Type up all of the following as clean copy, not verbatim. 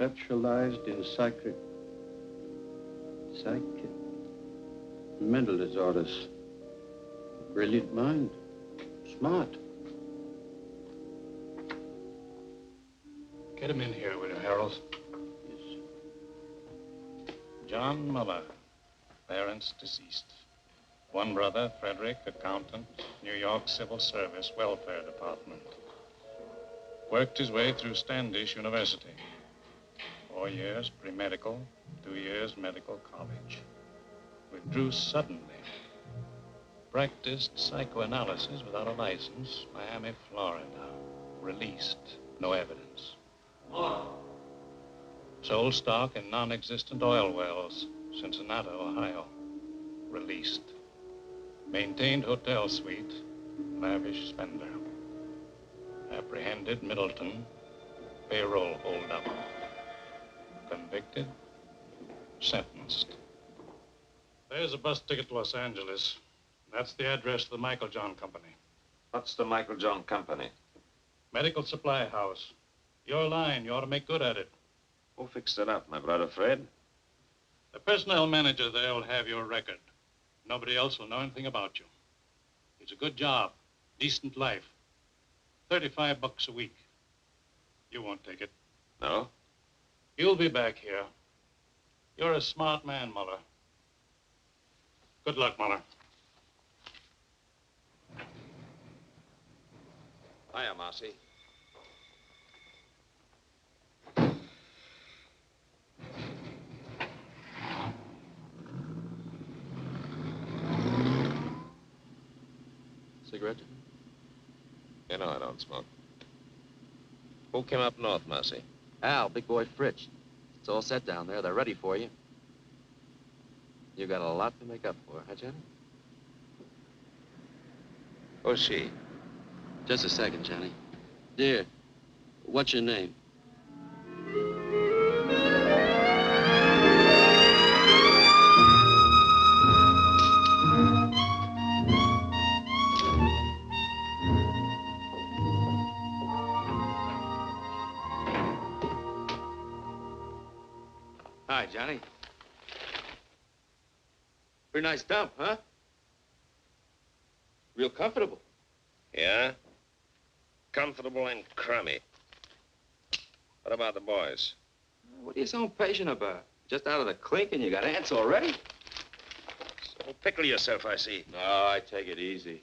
specialized in mental disorders. Brilliant mind. Smart. Get him in here, will you, Harold? Yes. John Muller, parents deceased. One brother, Frederick, accountant, New York Civil Service, Welfare Department. Worked his way through Standish University. 4 years pre-medical, 2 years medical college. Withdrew suddenly. Practiced psychoanalysis without a license, Miami, Florida. Released, no evidence. Sold stock in non-existent oil wells, Cincinnati, Ohio. Released. Maintained hotel suite, lavish spender. Apprehended, Middleton, payroll holdup. Convicted, sentenced. There's a bus ticket to Los Angeles. That's the address of the Michael John Company. What's the Michael John Company? Medical supply house. Your line, you ought to make good at it. Who fixed it up, my brother Fred? The personnel manager there will have your record. Nobody else will know anything about you. It's a good job, decent life. $35 a week. You won't take it. No? You'll be back here. You're a smart man, Muller. Good luck, Muller. Hiya, Marcy. Cigarette? You know I don't smoke. Who came up north, Marcy? Al, big boy Fritz. It's all set down there. They're ready for you. You got a lot to make up for, huh, Johnny? Who's she? Just a second, Johnny. Dear, what's your name? Hi, Johnny. Pretty nice dump, huh? Real comfortable. Yeah? Comfortable and crummy. What about the boys? What are you so impatient about? Just out of the clink and you got ants already? So pickle yourself, I see. No, I take it easy.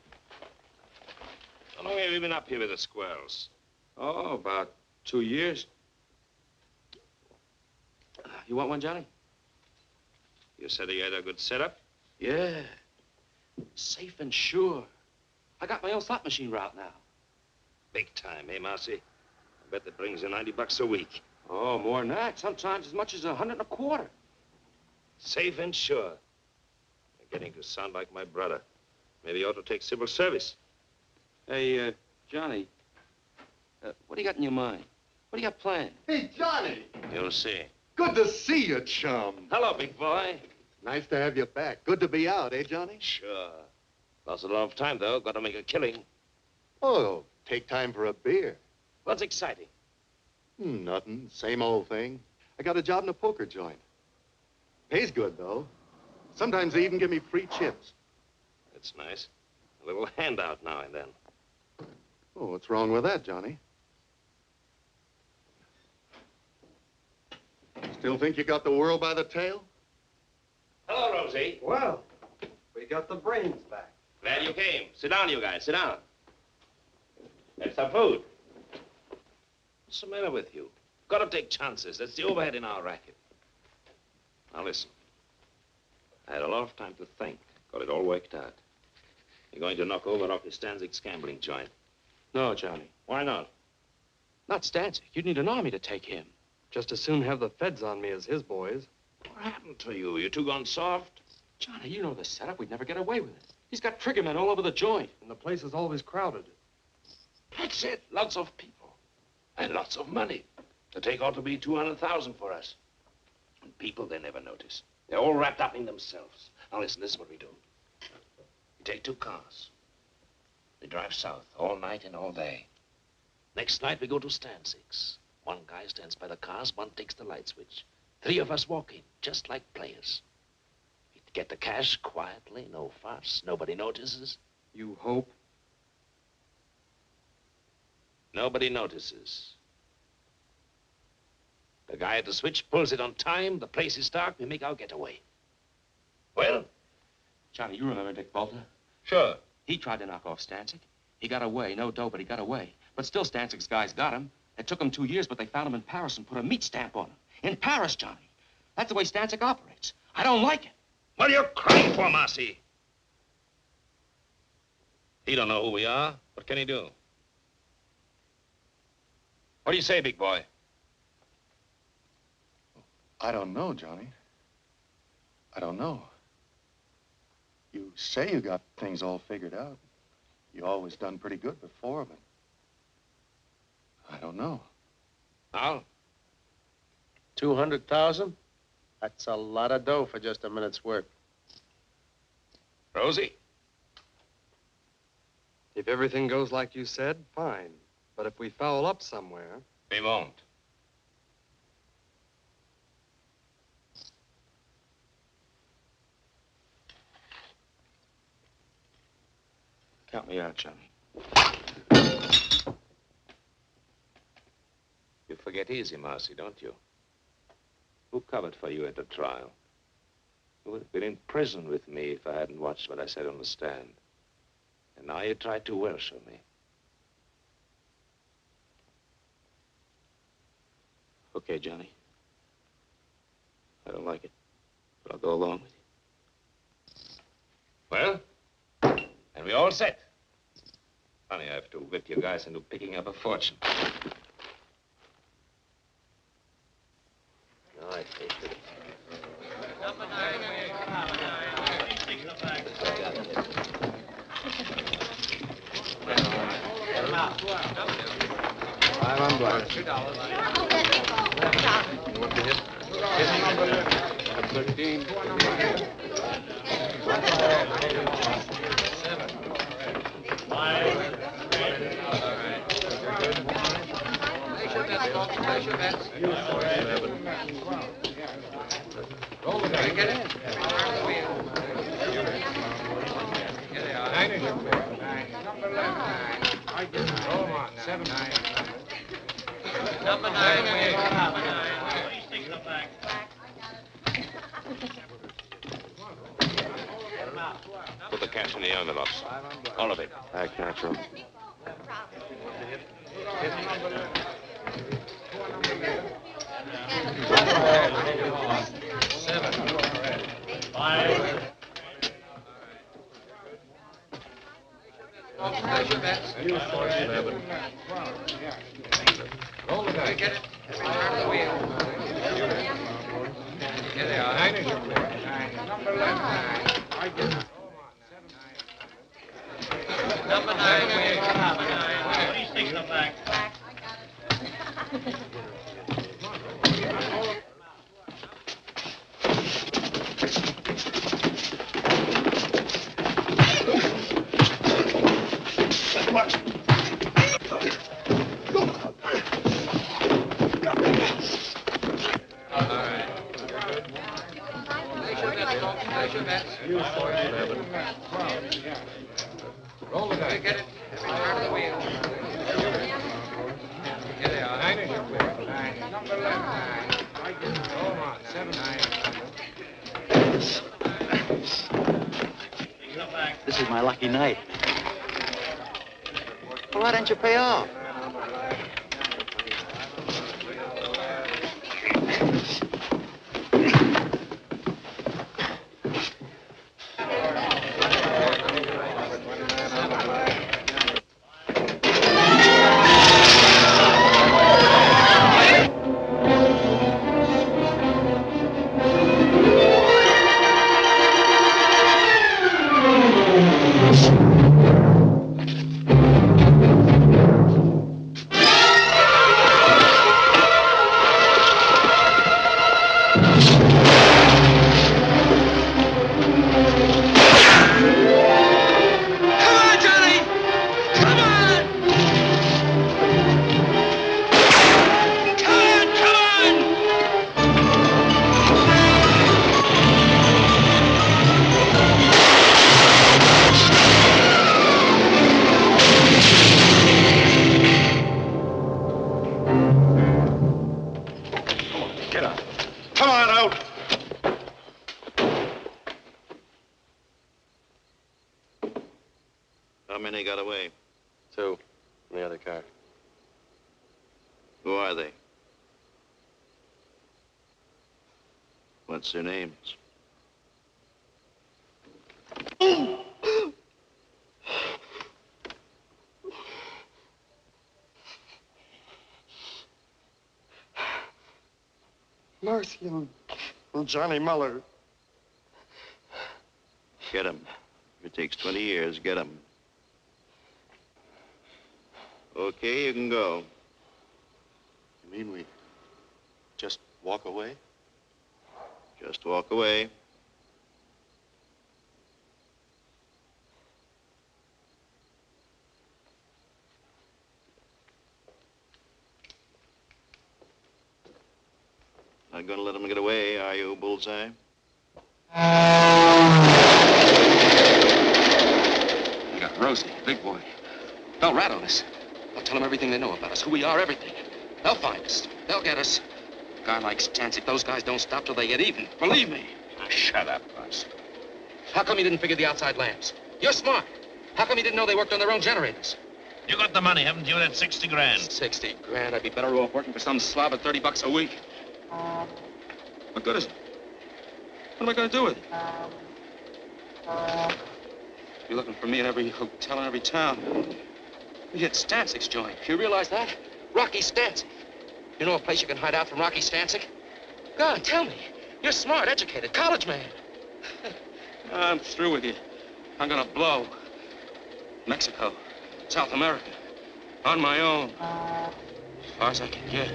How long have you been up here with the squirrels? Oh, about 2 years. You want one, Johnny? You said you had a good setup? Yeah. Safe and sure. I got my own slot machine route now. Big time, eh, Marcy? I bet that brings you $90 a week. Oh, more than that. Sometimes as much as 125. Safe and sure. You're getting to sound like my brother. Maybe you ought to take civil service. Hey, Johnny, what do you got in your mind? What do you got planned? Hey, Johnny! You'll see. Good to see you, chum. Hello, big boy. Nice to have you back. Good to be out, eh, Johnny? Sure. Lost a lot of time, though. Got to make a killing. Oh, take time for a beer. What's exciting? Nothing. Same old thing. I got a job in a poker joint. Pays good, though. Sometimes they even give me free chips. That's nice. A little handout now and then. Oh, what's wrong with that, Johnny? Still think you got the world by the tail? Hello, Rosie. Well, we got the brains back. Glad you came. Sit down, you guys. Sit down. Have some food. What's the matter with you? Got to take chances. That's the overhead in our racket. Now, listen. I had a lot of time to think. Got it all worked out. You're going to knock over Rocky Stanzig's gambling joint. No, Johnny. Why not? Not Stanzik. You'd need an army to take him. Just as soon have the feds on me as his boys. What happened to you? You two gone soft? Johnny, you know the setup. We'd never get away with it. He's got triggermen all over the joint. And the place is always crowded. That's it. Lots of people. And lots of money. The take ought to be 200,000 for us. And people, they never notice. They're all wrapped up in themselves. Now listen, this is what we do. We take 2 cars. We drive south all night and all day. Next night we go to Stanzig's. One guy stands by the cars, one takes the light switch. 3 of us walk in, just like players. We get the cash quietly, no fuss, nobody notices. You hope? Nobody notices. The guy at the switch pulls it on time, the place is dark, we make our getaway. Well? Johnny, you remember Dick Bolter? Sure. He tried to knock off Stancic. He got away. No dough, but he got away. But still, Stancic's guys got him. It took him 2 years, but they found him in Paris and put a meat stamp on him. In Paris, Johnny. That's the way Stancic operates. I don't like it. What are you crying for, Marcy? He don't know who we are. What can he do? What do you say, big boy? I don't know, Johnny. I don't know. You say you got things all figured out. You always done pretty good before, but I don't know. Al? 200,000? That's a lot of dough for just a minute's work. Rosie? If everything goes like you said, fine. But if we foul up somewhere... We won't. Count me out, Johnny. You forget easy, Marcy, don't you? Who covered for you at the trial? You would have been in prison with me if I hadn't watched what I said on the stand. And now you try to Welsh on me. Okay, Johnny. I don't like it, but I'll go along with you. Well? And we all set. Funny, I have to whip you guys into picking up a fortune. All right, take it. Number 9. $5 on black. $2. You want the hit? Hit. 13. 7. 5. Place your bets. Roll the dice. Get it? Turn the wheel. Here they are. 9. Number 11. Roll 'em on. 7. 9. Number 9. Number 9. 26 the back. Put the cash in the envelopes. All of it. I can't room. Seven. 5. Place your bets. 11. Roll the dice. Get it. Turn the wheel. Here they are. 9. Number 11. Number 9. 26 the back. Roll the dice. Get it. Turn the wheel. Here they are. 9. Number 11. Roll 'em on. 7. 9. This is my lucky night. Well, why don't you pay off? out. How many got away? 2 in the other car. Who are they? What's their names? Mercy on Johnny Muller. Get him. If it takes 20 years, get him. Okay, you can go. You mean we just walk away? Just walk away. Not gonna let him get away, are you, Bullseye? We got Rosie, big boy. They'll rattle us. They'll tell them everything they know about us, who we are, everything. They'll find us. They'll get us. A guy like Stancic, those guys don't stop till they get even. Believe me. Shut up, Buzz. How come you didn't figure the outside lamps? You're smart. How come you didn't know they worked on their own generators? You got the money, haven't you? That 60 grand. 60 grand. I'd be better off working for some slob at $30 a week. What good is it? What am I going to do with it? You're looking for me in every hotel in every town. We hit Stancic's joint. You realize that? Rocky Stancic. You know a place you can hide out from Rocky Stancic? Go on, tell me. You're smart, educated, college man. I'm through with you. I'm gonna blow. Mexico, South America, on my own. As far as I can get.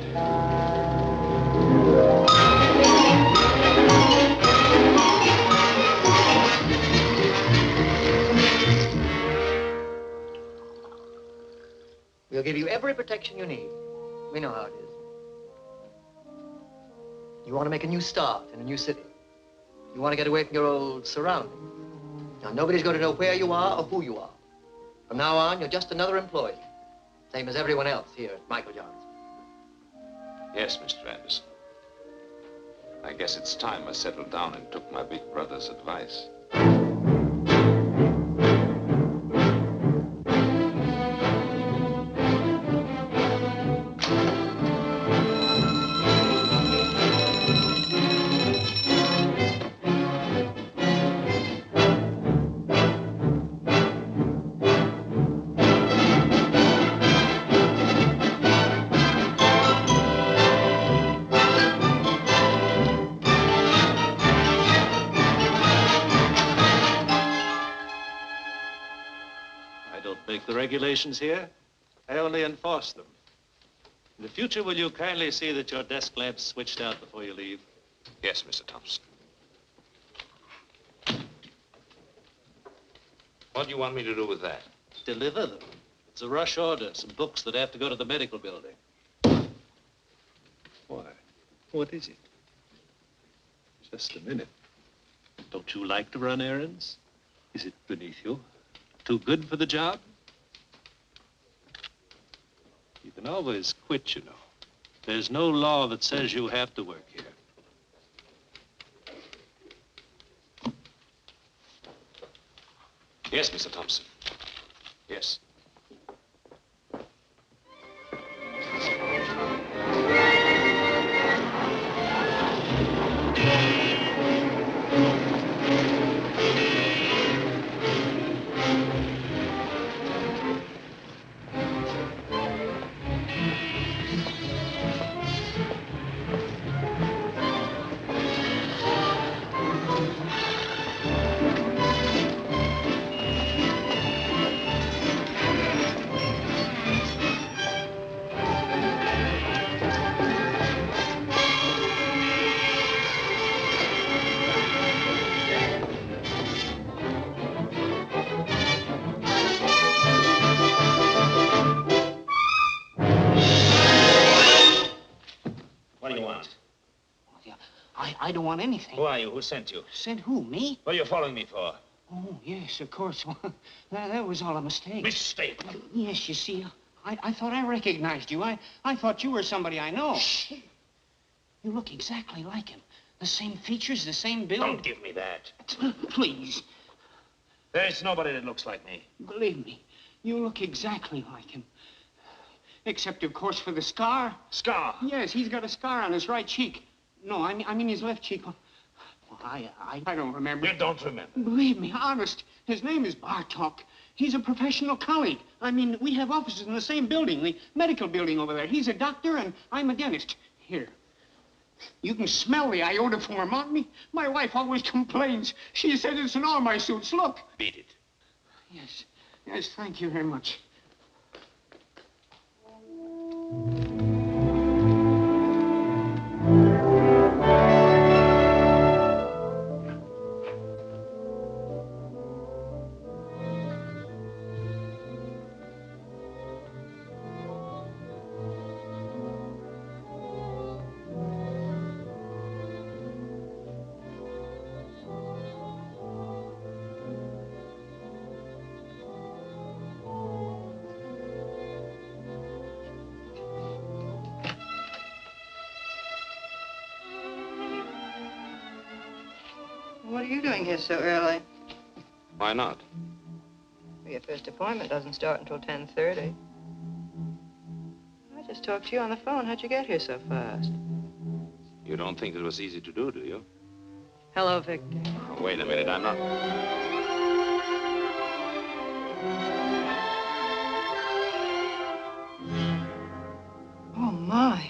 We'll give you every protection you need. We know how it is. You want to make a new start in a new city. You want to get away from your old surroundings. Now, nobody's going to know where you are or who you are. From now on, you're just another employee. Same as everyone else here at Michael Johnson. Yes, Mr. Anderson. I guess it's time I settled down and took my big brother's advice. Regulations here. I only enforce them. In the future, will you kindly see that your desk lamp's switched out before you leave? Yes, Mr. Thompson. What do you want me to do with that? Deliver them. It's a rush order, some books that have to go to the medical building. Why? What is it? Just a minute. Don't you like to run errands? Is it beneath you? Too good for the job? You can always quit, you know. There's no law that says you have to work here. Yes, Mr. Thompson. Yes. I don't want anything. Who are you? Who sent you? Sent who, me? What are you following me for? Oh, yes, of course. That was all a mistake. Mistake? Yes, you see, I thought I recognized you. I thought you were somebody I know. Shh. You look exactly like him. The same features, the same build. Don't give me that. Please. There's nobody that looks like me. Believe me, you look exactly like him. Except, of course, for the scar. Scar? Yes, he's got a scar on his right cheek. No, I mean his left cheek. Well, I don't remember. You don't remember? Believe me, honest. His name is Bartok. He's a professional colleague. I mean, we have offices in the same building, the medical building over there. He's a doctor and I'm a dentist. Here. You can smell the iodoform on me. My wife always complains. She says it's in all my suits. Look. Beat it. Yes. Yes, thank you very much. What are you doing here so early? Why not? Your first appointment doesn't start until 10:30. I just talked to you on the phone. How'd you get here so fast? You don't think it was easy to do you? Hello, Victor. Oh, wait a minute, I'm not... Oh, my.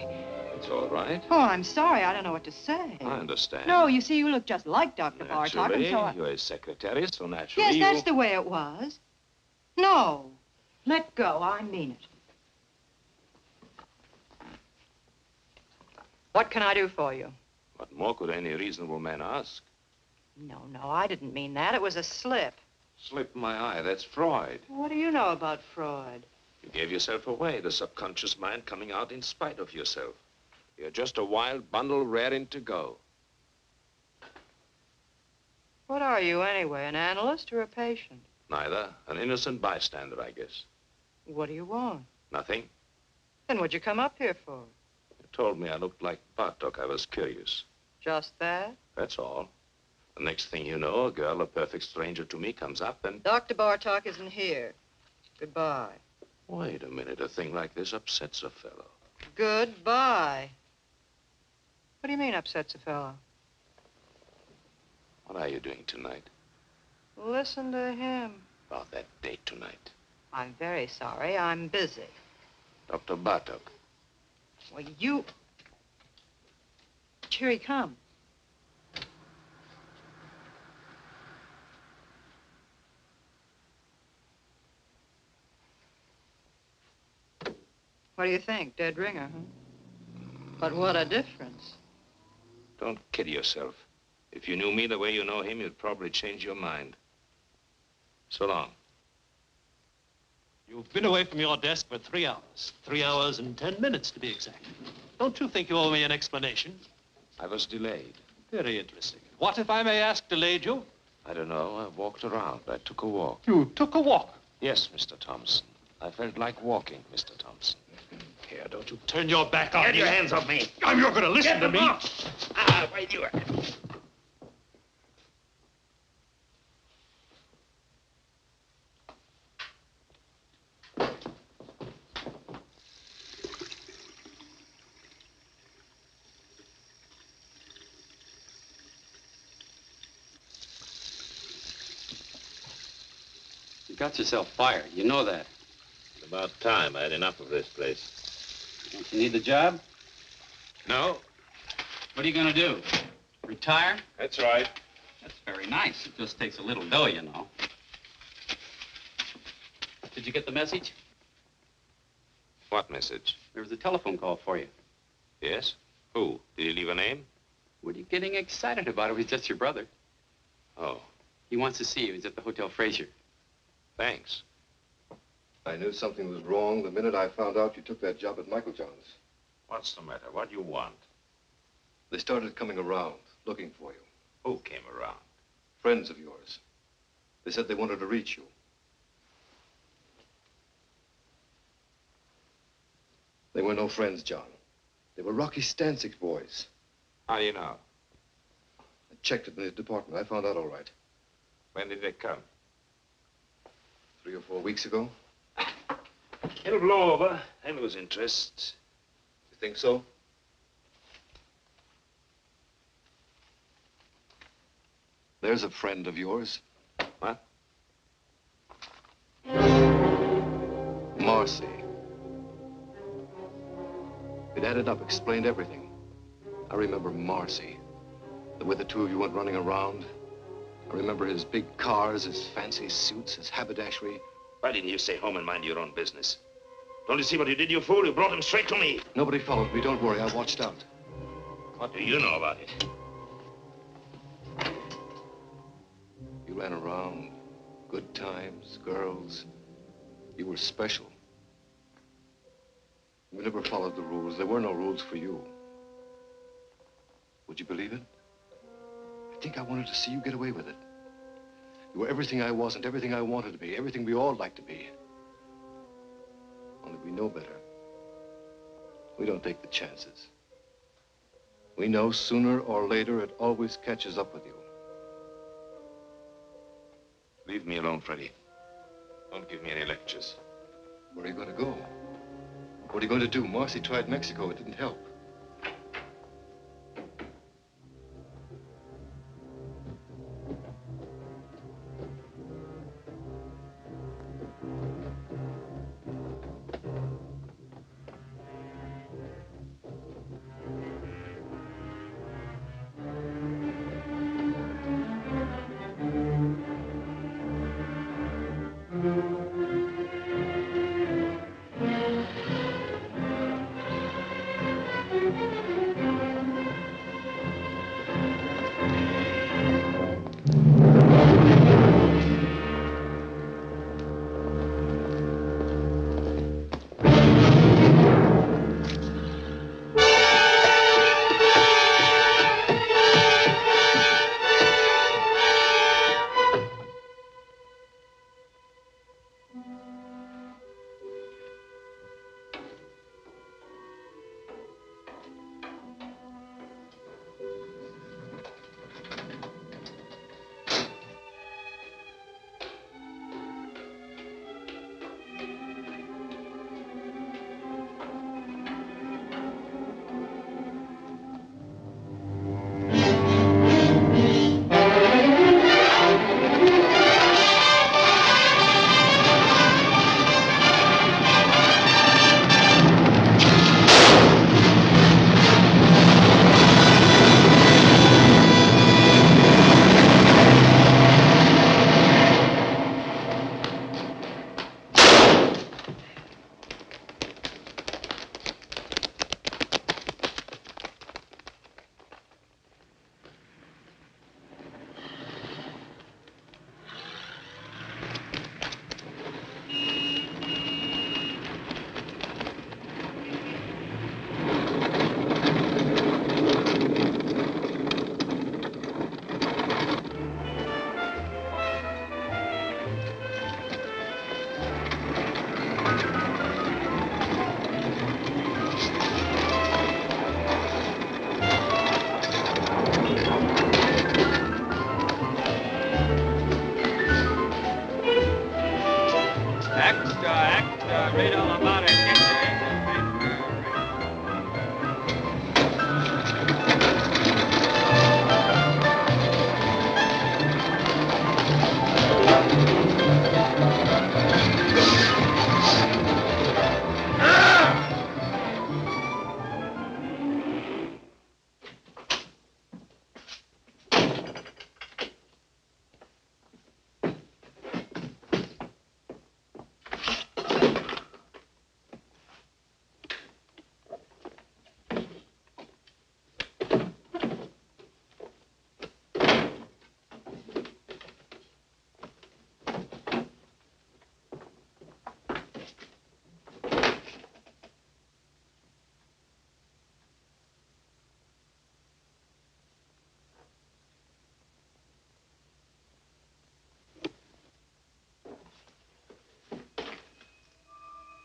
It's all right. Oh, I'm sorry. I don't know what to say. I understand. No, you see, you look just like Dr. Bartok, Naturally, and so I... you're his secretary, so naturally Yes, you... that's the way it was. No. Let go. I mean it. What can I do for you? What more could any reasonable man ask? No, I didn't mean that. It was a slip. Slip my eye, that's Freud. What do you know about Freud? You gave yourself away, the subconscious mind coming out in spite of yourself. You're just a wild bundle raring to go. What are you, anyway, an analyst or a patient? Neither. An innocent bystander, I guess. What do you want? Nothing. Then what'd you come up here for? You told me I looked like Bartok. I was curious. Just that? That's all. The next thing you know, a girl, a perfect stranger to me, comes up and... Dr. Bartok isn't here. Goodbye. Wait a minute. A thing like this upsets a fellow. Goodbye. What do you mean upsets a fellow? What are you doing tonight? Listen to him. About that date tonight. I'm very sorry. I'm busy. Dr. Bartok. Well, you... Here he comes. What do you think? Dead ringer, huh? But what a difference. Don't kid yourself. If you knew me the way you know him, you'd probably change your mind. So long. You've been away from your desk for 3 hours. 3 hours and 10 minutes, to be exact. Don't you think you owe me an explanation? I was delayed. Very interesting. What, if I may ask, delayed you? I don't know. I walked around. I took a walk. You took a walk? Yes, Mr. Thompson. I felt like walking, Mr. Thompson. Here, don't you turn your back on me. Get your hands off me. You're going to listen to me. Wait, you... You got yourself fired. You know that. It's about time. I had enough of this place. Don't you need the job? No. What are you going to do? Retire? That's right. That's very nice. It just takes a little dough, you know. Did you get the message? What message? There was a telephone call for you. Yes? Who? Did he leave a name? What are you getting excited about? It was just your brother. Oh. He wants to see you. He's at the Hotel Fraser. Thanks. I knew something was wrong the minute I found out you took that job at Michael John's. What's the matter? What do you want? They started coming around, looking for you. Who came around? Friends of yours. They said they wanted to reach you. They were no friends, John. They were Rocky Stanczyk's boys. How do you know? checked it in his department. I found out all right. When did they come? 3 or 4 weeks ago. It'll blow over. They'll lose interest. You think so? There's a friend of yours. What? Marcy. It added up, explained everything. I remember Marcy. The way the two of you went running around. I remember his big cars, his fancy suits, his haberdashery. Why didn't you stay home and mind your own business? Don't you see what you did, you fool? You brought him straight to me. Nobody followed me. Don't worry. I watched out. What do you know about it? You ran around. Good times, girls. You were special. You never followed the rules. There were no rules for you. Would you believe it? I think I wanted to see you get away with it. You were everything I wasn't, everything I wanted to be, everything we all like to be. Only we know better. We don't take the chances. We know sooner or later it always catches up with you. Leave me alone, Freddie. Don't give me any lectures. Where are you going to go? What are you going to do? Marcy tried Mexico. It didn't help.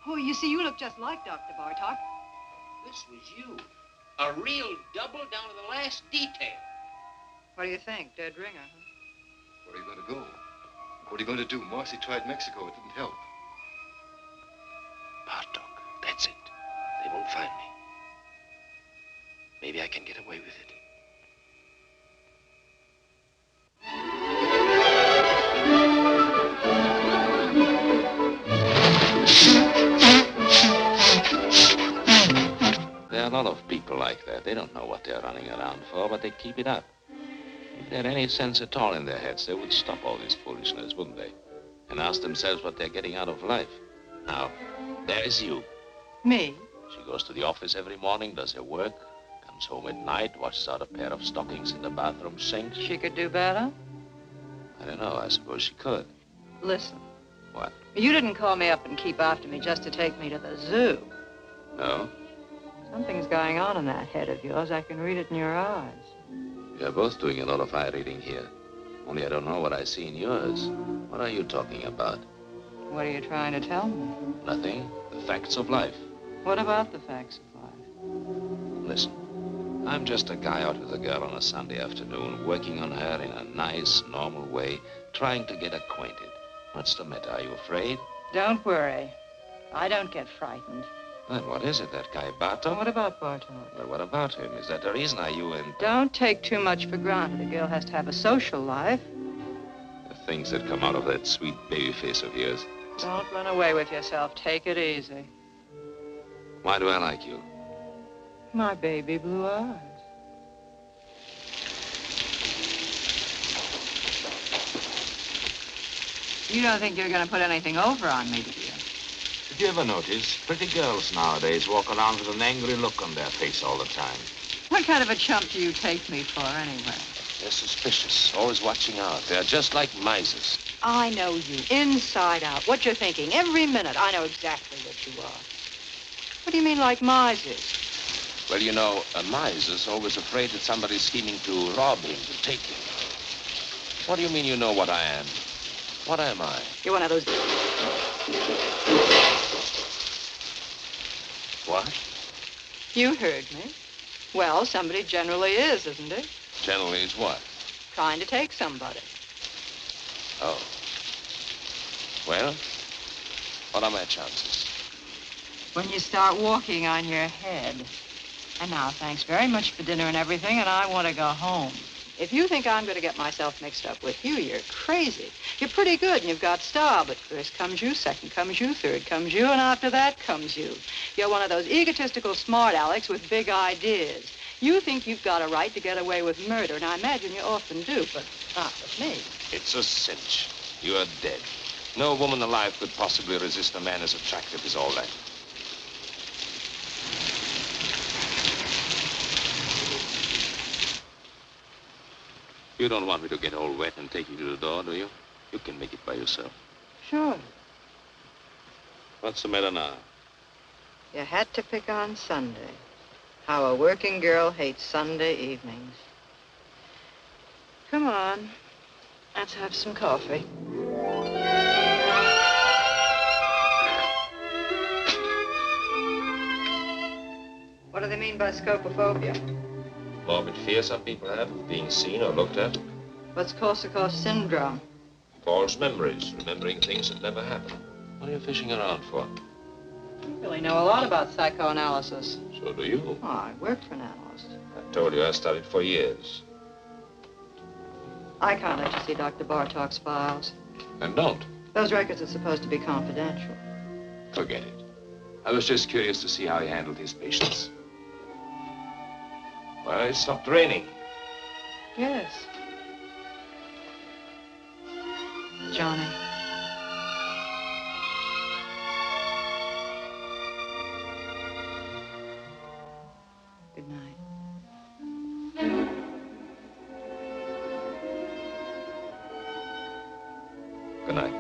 Oh, you see, you look just like Dr. Bartok. This was you. A real double down to the last detail. What do you think? Dead ringer, huh? Where are you going to go? What are you going to do? Marcy tried Mexico. It didn't help. Bartok, that's it. They won't find me. Maybe I can get away with it. There are a lot of people like that. They don't know what they're running around for, but they keep it up. If they had any sense at all in their heads, they would stop all this foolishness, wouldn't they? And ask themselves what they're getting out of life. Now, there is you. Me? She goes to the office every morning, does her work, comes home at night, washes out a pair of stockings in the bathroom sink. She could do better? I don't know. I suppose she could. Listen. What? You didn't call me up and keep after me just to take me to the zoo. No? Something's going on in that head of yours. I can read it in your eyes. You're both doing a lot of eye reading here. Only I don't know what I see in yours. What are you talking about? What are you trying to tell me? Nothing. The facts of life. What about the facts of life? Listen, I'm just a guy out with a girl on a Sunday afternoon, working on her in a nice, normal way, trying to get acquainted. What's the matter? Are you afraid? Don't worry. I don't get frightened. Then what is it, that guy Bartok? What about Bartok? Well, what about him? Is that the reason? Are you in... Don't take too much for granted. A girl has to have a social life. The things that come out of that sweet baby face of yours. Don't run away with yourself. Take it easy. Why do I like you? My baby blue eyes. You don't think you're going to put anything over on me, do you? Did you ever notice pretty girls nowadays walk around with an angry look on their face all the time? What kind of a chump do you take me for, anyway? They're suspicious, always watching out. They're just like misers. I know you, inside out. What you're thinking, every minute. I know exactly what you are. What do you mean, like misers? Well, you know, a miser's always afraid that somebody's scheming to rob him, to take him. What do you mean you know what I am? What am I? You're one of those... What? You heard me. Well, somebody generally is, isn't it? Generally is what? Trying to take somebody. Oh. Well, what are my chances? When you start walking on your head. And now, thanks very much for dinner and everything, and I want to go home. If you think I'm going to get myself mixed up with you, you're crazy. You're pretty good, and you've got style, but first comes you, second comes you, third comes you, and after that comes you. You're one of those egotistical smart Alecks with big ideas. You think you've got a right to get away with murder, and I imagine you often do, but not with me. It's a cinch. You are dead. No woman alive could possibly resist a man as attractive as all that. You don't want me to get all wet and take you to the door, do you? You can make it by yourself. Sure. What's the matter now? You had to pick on Sunday. How a working girl hates Sunday evenings. Come on. Let's have some coffee. What do they mean by scopophobia? Morbid fear some people have of being seen or looked at. What's Korsakoff syndrome? False memories, remembering things that never happened. What are you fishing around for? You really know a lot about psychoanalysis. So do you. Oh, I work for an analyst. I told you I studied for years. I can't let you see Dr. Bartok's files. And don't. Those records are supposed to be confidential. Forget it. I was just curious to see how he handled his patients. Well, it stopped raining. Yes. Johnny. Good night. Good night.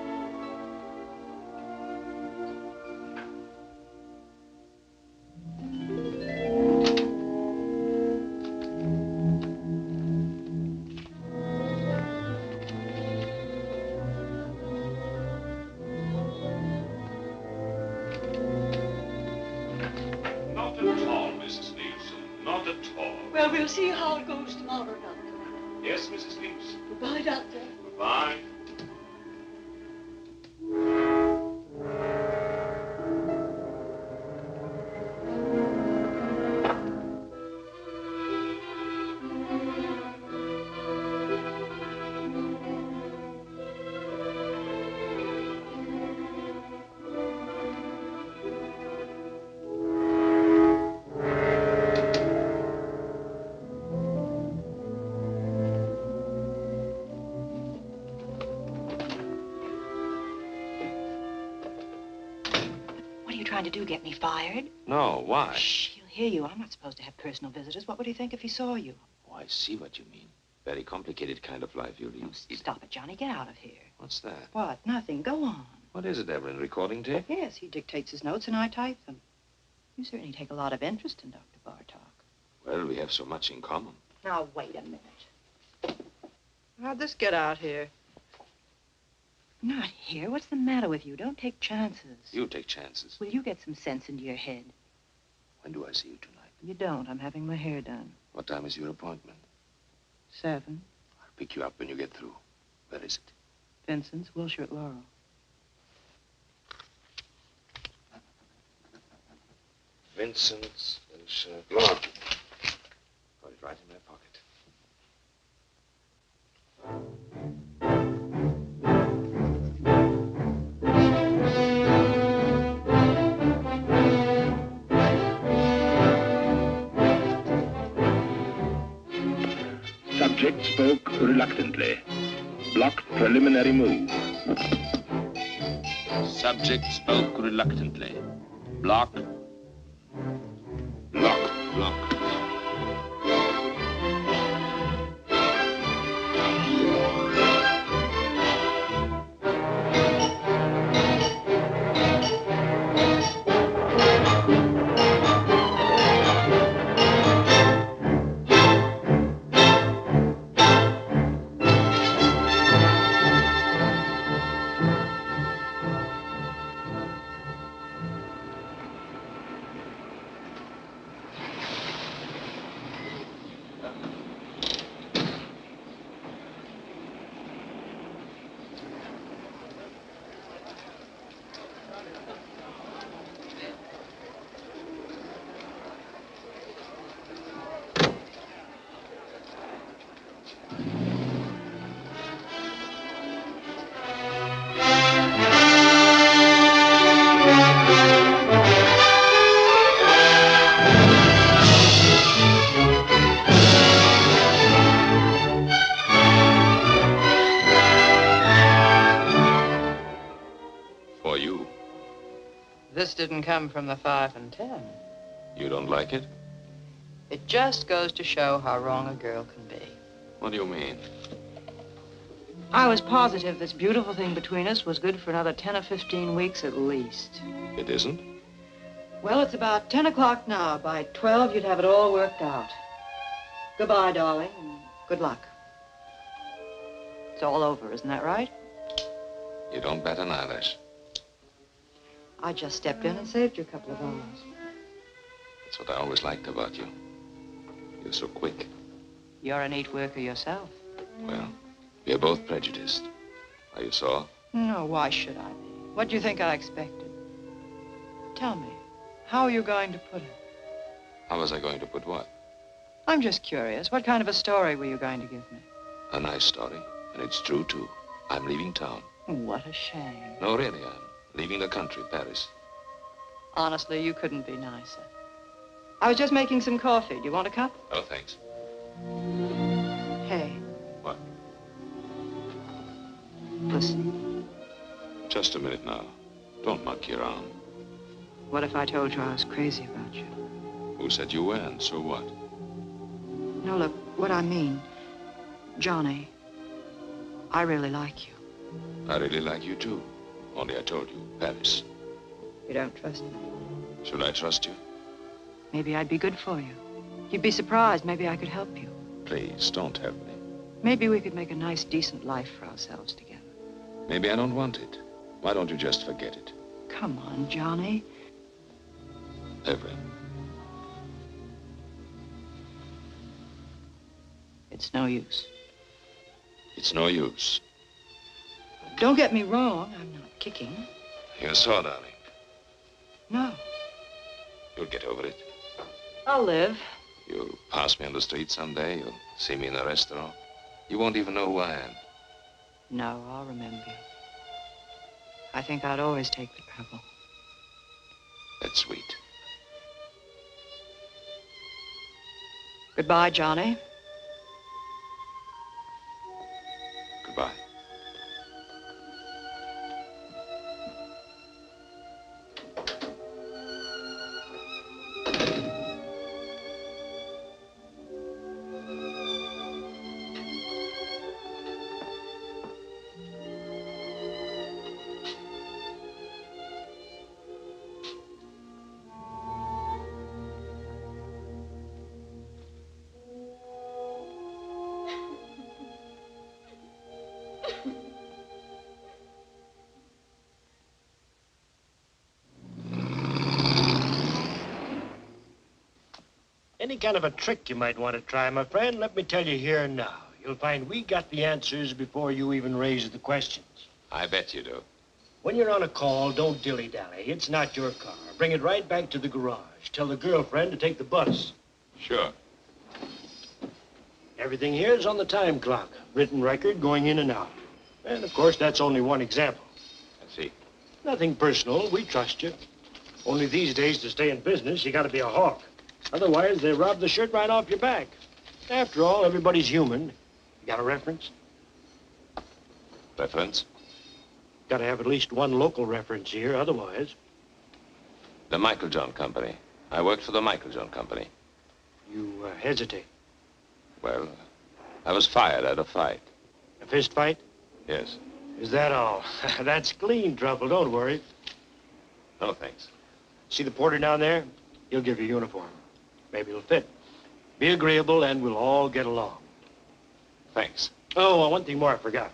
Not at all, Mrs. Nielsen. Not at all. Well, we'll see how it goes tomorrow, Doctor. Yes, Mrs. Leaps. Goodbye, Doctor. Goodbye. What are you trying to do, get me fired? No, why? Shh, he'll hear you. I'm not supposed to have personal visitors. What would he think if he saw you? Oh, I see what you mean. Very complicated kind of life you lead. Stop it, Johnny. Get out of here. What's that? What? Nothing. Go on. What is it, Evelyn? Recording tape? Yes, he dictates his notes and I type them. You certainly take a lot of interest in Dr. Bartok. Well, we have so much in common. Now, wait a minute. How'd this get out here? Not here. What's the matter with you? Don't take chances. You take chances. Will you get some sense into your head? When do I see you tonight? You don't. I'm having my hair done. What time is your appointment? 7. I'll pick you up when you get through. Where is it? Vincent's, Wilshire at Laurel. Vincent's, Wilshire, Laurel. Got it right in my pocket. Subject spoke reluctantly. Blocked preliminary move. Subject spoke reluctantly. Block. Block. Block. This didn't come from the 5 and 10. You don't like it? It just goes to show how wrong a girl can be. What do you mean? I was positive this beautiful thing between us was good for another 10 or 15 weeks at least. It isn't? Well, it's about 10 o'clock now. By 12, you'd have it all worked out. Goodbye, darling, and good luck. It's all over, isn't that right? You don't bat an eyelash. I just stepped in and saved you a couple of hours. That's what I always liked about you. You're so quick. You're a neat worker yourself. Well, we are both prejudiced. Are you sore? No, why should I be? What do you think I expected? Tell me, how are you going to put it? How was I going to put what? I'm just curious. What kind of a story were you going to give me? A nice story, and it's true, too. I'm leaving town. What a shame. No, really, I'm leaving the country, Paris. Honestly, you couldn't be nicer. I was just making some coffee. Do you want a cup? Oh, thanks. Hey. What? Listen. Just a minute now. Don't monkey around. What if I told you I was crazy about you? Who said you weren't? So what? No, look, what I mean, Johnny, I really like you. I really like you, too. Only I told you, Paris. You don't trust me? Should I trust you? Maybe I'd be good for you. You'd be surprised. Maybe I could help you. Please, don't help me. Maybe we could make a nice, decent life for ourselves together. Maybe I don't want it. Why don't you just forget it? Come on, Johnny. Evelyn. It's no use. It's no use. Don't get me wrong, I'm not kicking. You're sore, darling. No, You'll get over it. I'll live. You'll pass me on the street someday. You'll see me in a restaurant. You won't even know who I am. No, I'll remember you. I think I'd always take the trouble. That's sweet. Goodbye, Johnny. Goodbye. Any kind of a trick you might want to try, my friend, let me tell you here and now. You'll find we got the answers before you even raise the questions. I bet you do. When you're on a call, don't dilly-dally. It's not your car. Bring it right back to the garage. Tell the girlfriend to take the bus. Sure. Everything here is on the time clock. Written record going in and out. And, of course, that's only one example. I see. Nothing personal. We trust you. Only these days, to stay in business, you got to be a hawk. Otherwise, they rob the shirt right off your back. After all, everybody's human. You got a reference? Reference? Got to have at least one local reference here, otherwise. The Michael John Company. I worked for the Michael John Company. You hesitate. Well, I was fired at a fight. A fist fight? Yes. Is that all? That's clean trouble, don't worry. No, thanks. See the porter down there? He'll give you a uniform. Maybe it'll fit. Be agreeable and we'll all get along. Thanks. Oh, one thing more I forgot.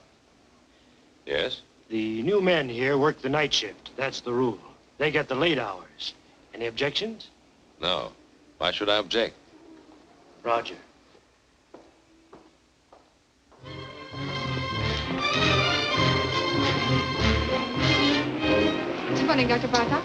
Yes? The new men here work the night shift. That's the rule. They get the late hours. Any objections? No. Why should I object? Roger. Good morning, Dr. Bartok.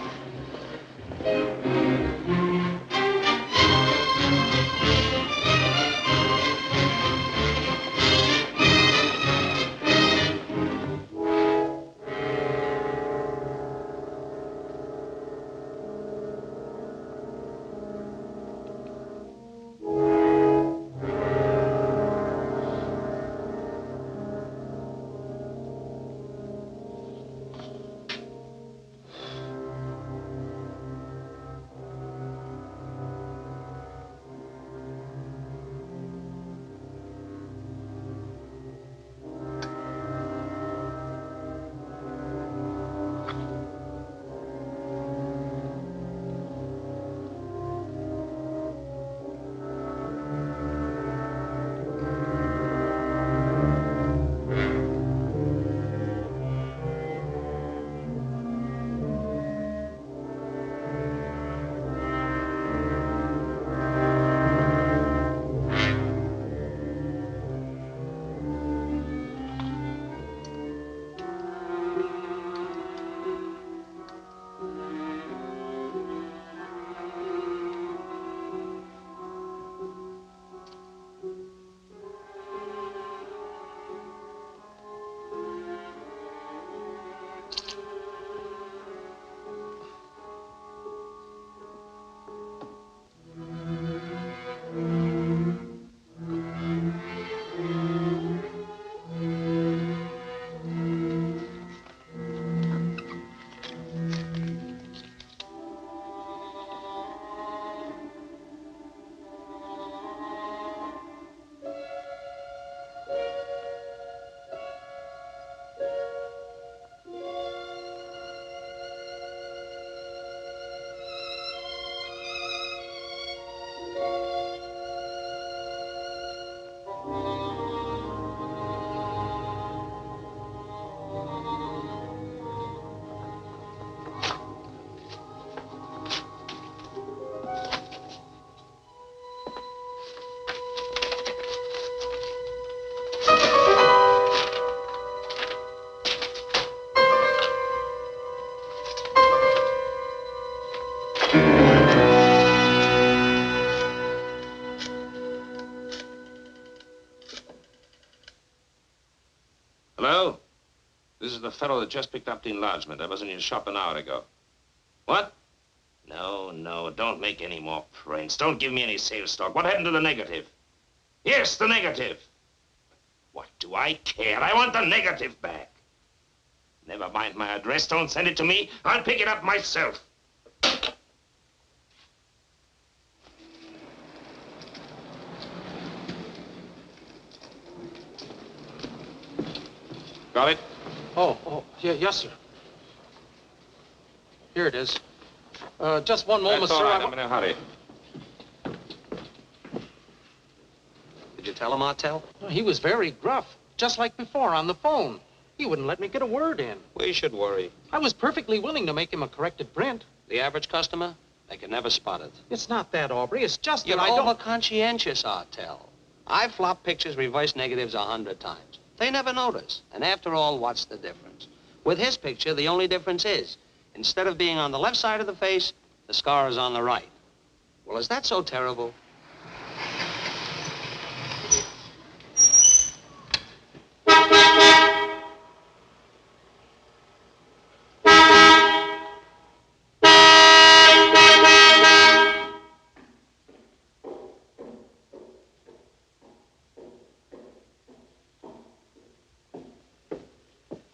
Hello? This is the fellow that just picked up the enlargement. I was in your shop an hour ago. What? No, no, don't make any more pranks. Don't give me any sales talk. What happened to the negative? Yes, the negative. What do I care? I want the negative back. Never mind my address. Don't send it to me. I'll pick it up myself. Got it? Oh, yeah, yes, sir. Here it is. Just one moment, That's all sir. right. I'm in a hurry. Did you tell him, Artell? He was very gruff, just like before on the phone. He wouldn't let me get a word in. We should worry. I was perfectly willing to make him a corrected print. The average customer, they can never spot it. It's not that, Aubrey. It's just You're that I don't... over-conscientious, Artell. I've flopped pictures, reverse negatives 100 times. They never notice. And after all, what's the difference? With his picture, the only difference is, instead of being on the left side of the face, the scar is on the right. Well, is that so terrible?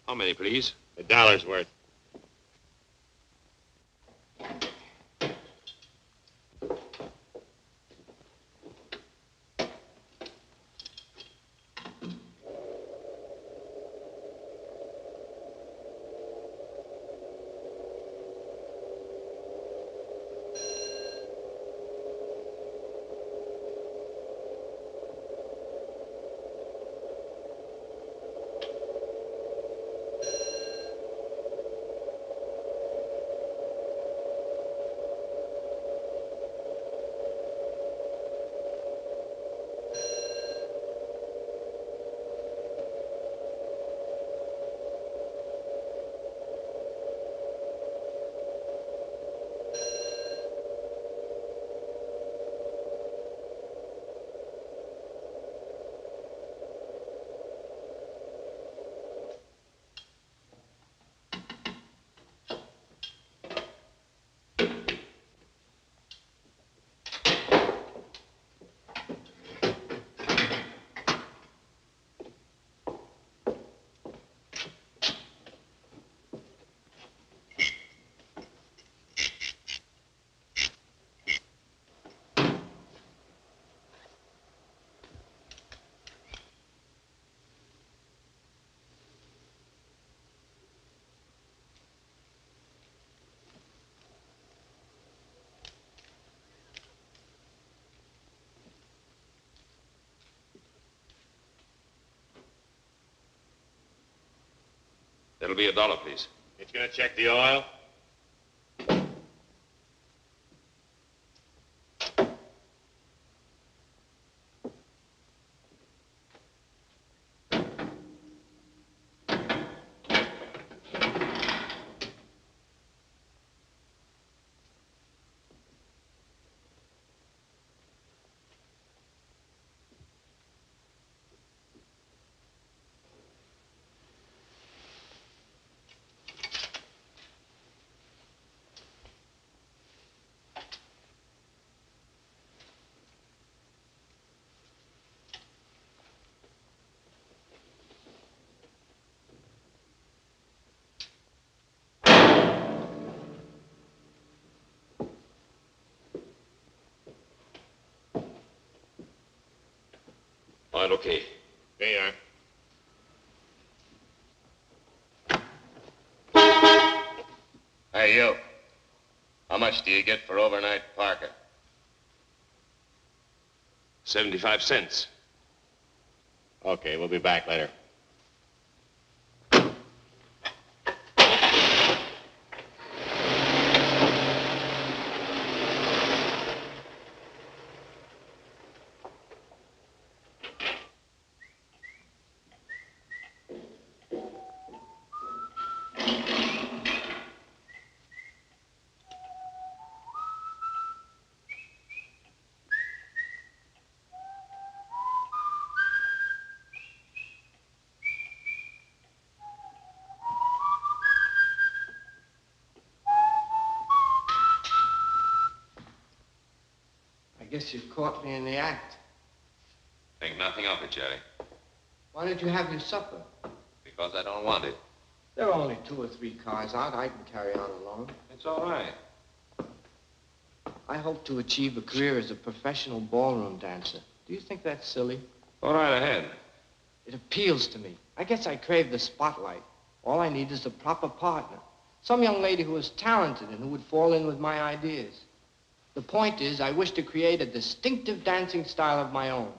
How many, please? $1's worth. That'll be $1, please. It's gonna check the oil? All right, okay. There you are. Hey, you. How much do you get for overnight parking? 75 cents. Okay, we'll be back later. guess you've caught me in the act. Think nothing of it, Jerry. Why did you have your supper? Because I don't want it. There are only 2 or 3 cars out. I can carry on alone. It's all right. I hope to achieve a career as a professional ballroom dancer. Do you think that's silly? Go right ahead. It appeals to me. I guess I crave the spotlight. All I need is a proper partner. Some young lady who is talented and who would fall in with my ideas. The point is, I wish to create a distinctive dancing style of my own.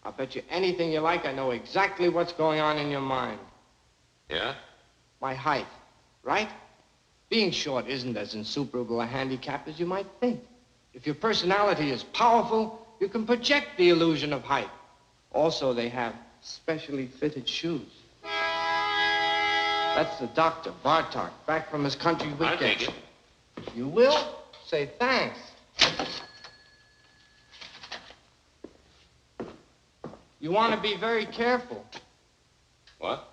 I'll bet you anything you like I know exactly what's going on in your mind. Yeah? My height, right? Being short isn't as insuperable a handicap as you might think. If your personality is powerful, you can project the illusion of height. Also, they have specially fitted shoes. That's the doctor, Bartok, back from his country weekend. I'll take it. You will? Say thanks. You want to be very careful. What?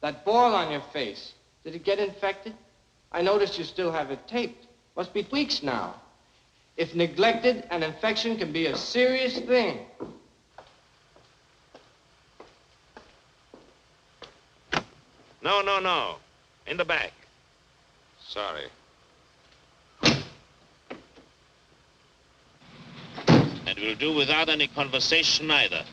That boil on your face, did it get infected? I noticed you still have it taped. Must be weeks now. If neglected, an infection can be a serious thing. No, no, no. In the back. Sorry. And we'll do without any conversation either.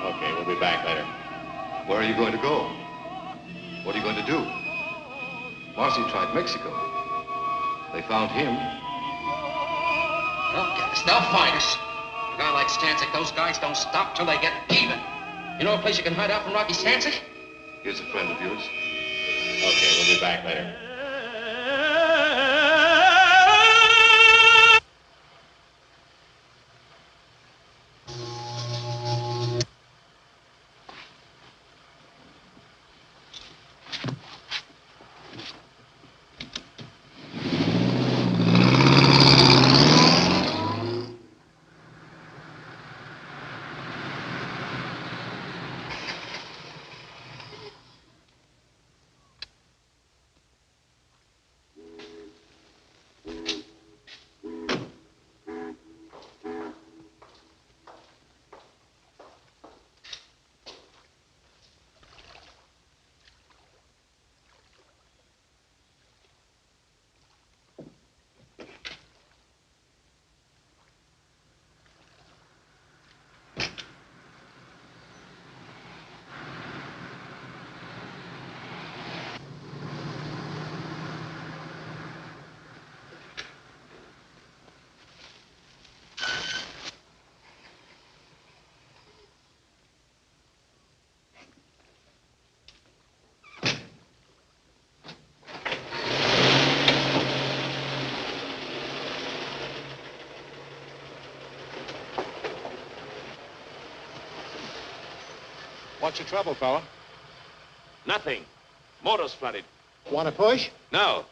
Okay, we'll be back later. Where are you going to go? What are you going to do? Marcy tried Mexico. They found him. They'll get us. They'll find us. A guy like Stanczyk, those guys don't stop till they get even. You know a place you can hide out from Rocky Stanczyk? Here's a friend of yours. Okay, we'll be back later. What's your trouble, fella? Nothing. Motor's flooded. Want to push? No.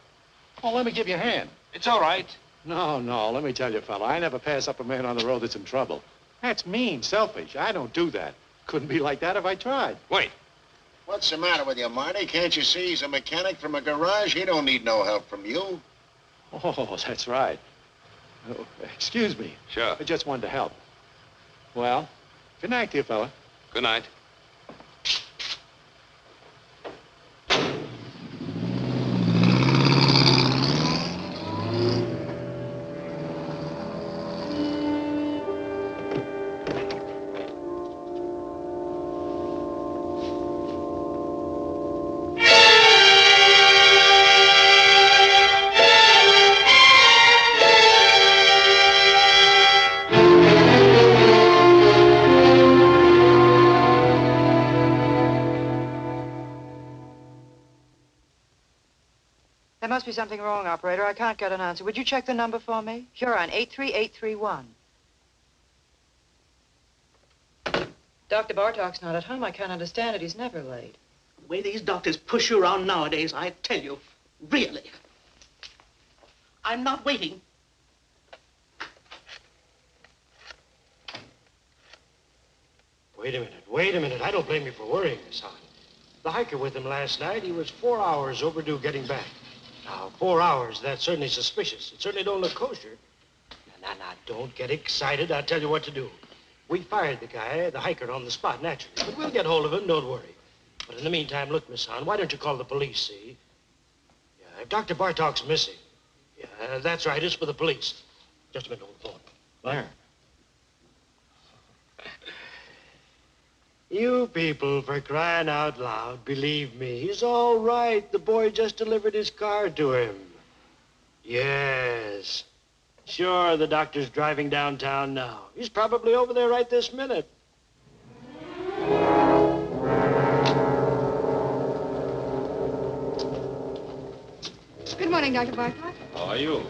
Oh, let me give you a hand. It's all right. No, let me tell you, fella, I never pass up a man on the road that's in trouble. That's mean, selfish. I don't do that. Couldn't be like that if I tried. Wait. What's the matter with you, Marty? Can't you see he's a mechanic from a garage? He don't need no help from you. Oh, that's right. Oh, excuse me. Sure. I just wanted to help. Well, good night to you, fella. Good night. There must be something wrong, operator. I can't get an answer. Would you check the number for me? Sure, on 83831. Dr. Bartok's not at home. I can't understand it. He's never late. The way these doctors push you around nowadays, I tell you, really. I'm not waiting. Wait a minute. I don't blame you for worrying, Miss Hahn. The hiker with him last night, he was 4 hours overdue getting back. Now, 4 hours, that's certainly suspicious. It certainly don't look kosher. Now, don't get excited. I'll tell you what to do. We fired the guy, the hiker, on the spot, naturally. But we'll get hold of him, don't worry. But in the meantime, look, Miss Hahn, why don't you call the police, see? Yeah, if Dr. Bartok's missing. Yeah, that's right, it's for the police. Just a minute, hold the phone. There. You people, for crying out loud, believe me, he's all right. The boy just delivered his car to him. Yes. Sure, the doctor's driving downtown now. He's probably over there right this minute. Good morning, Dr. Bartok. How are you?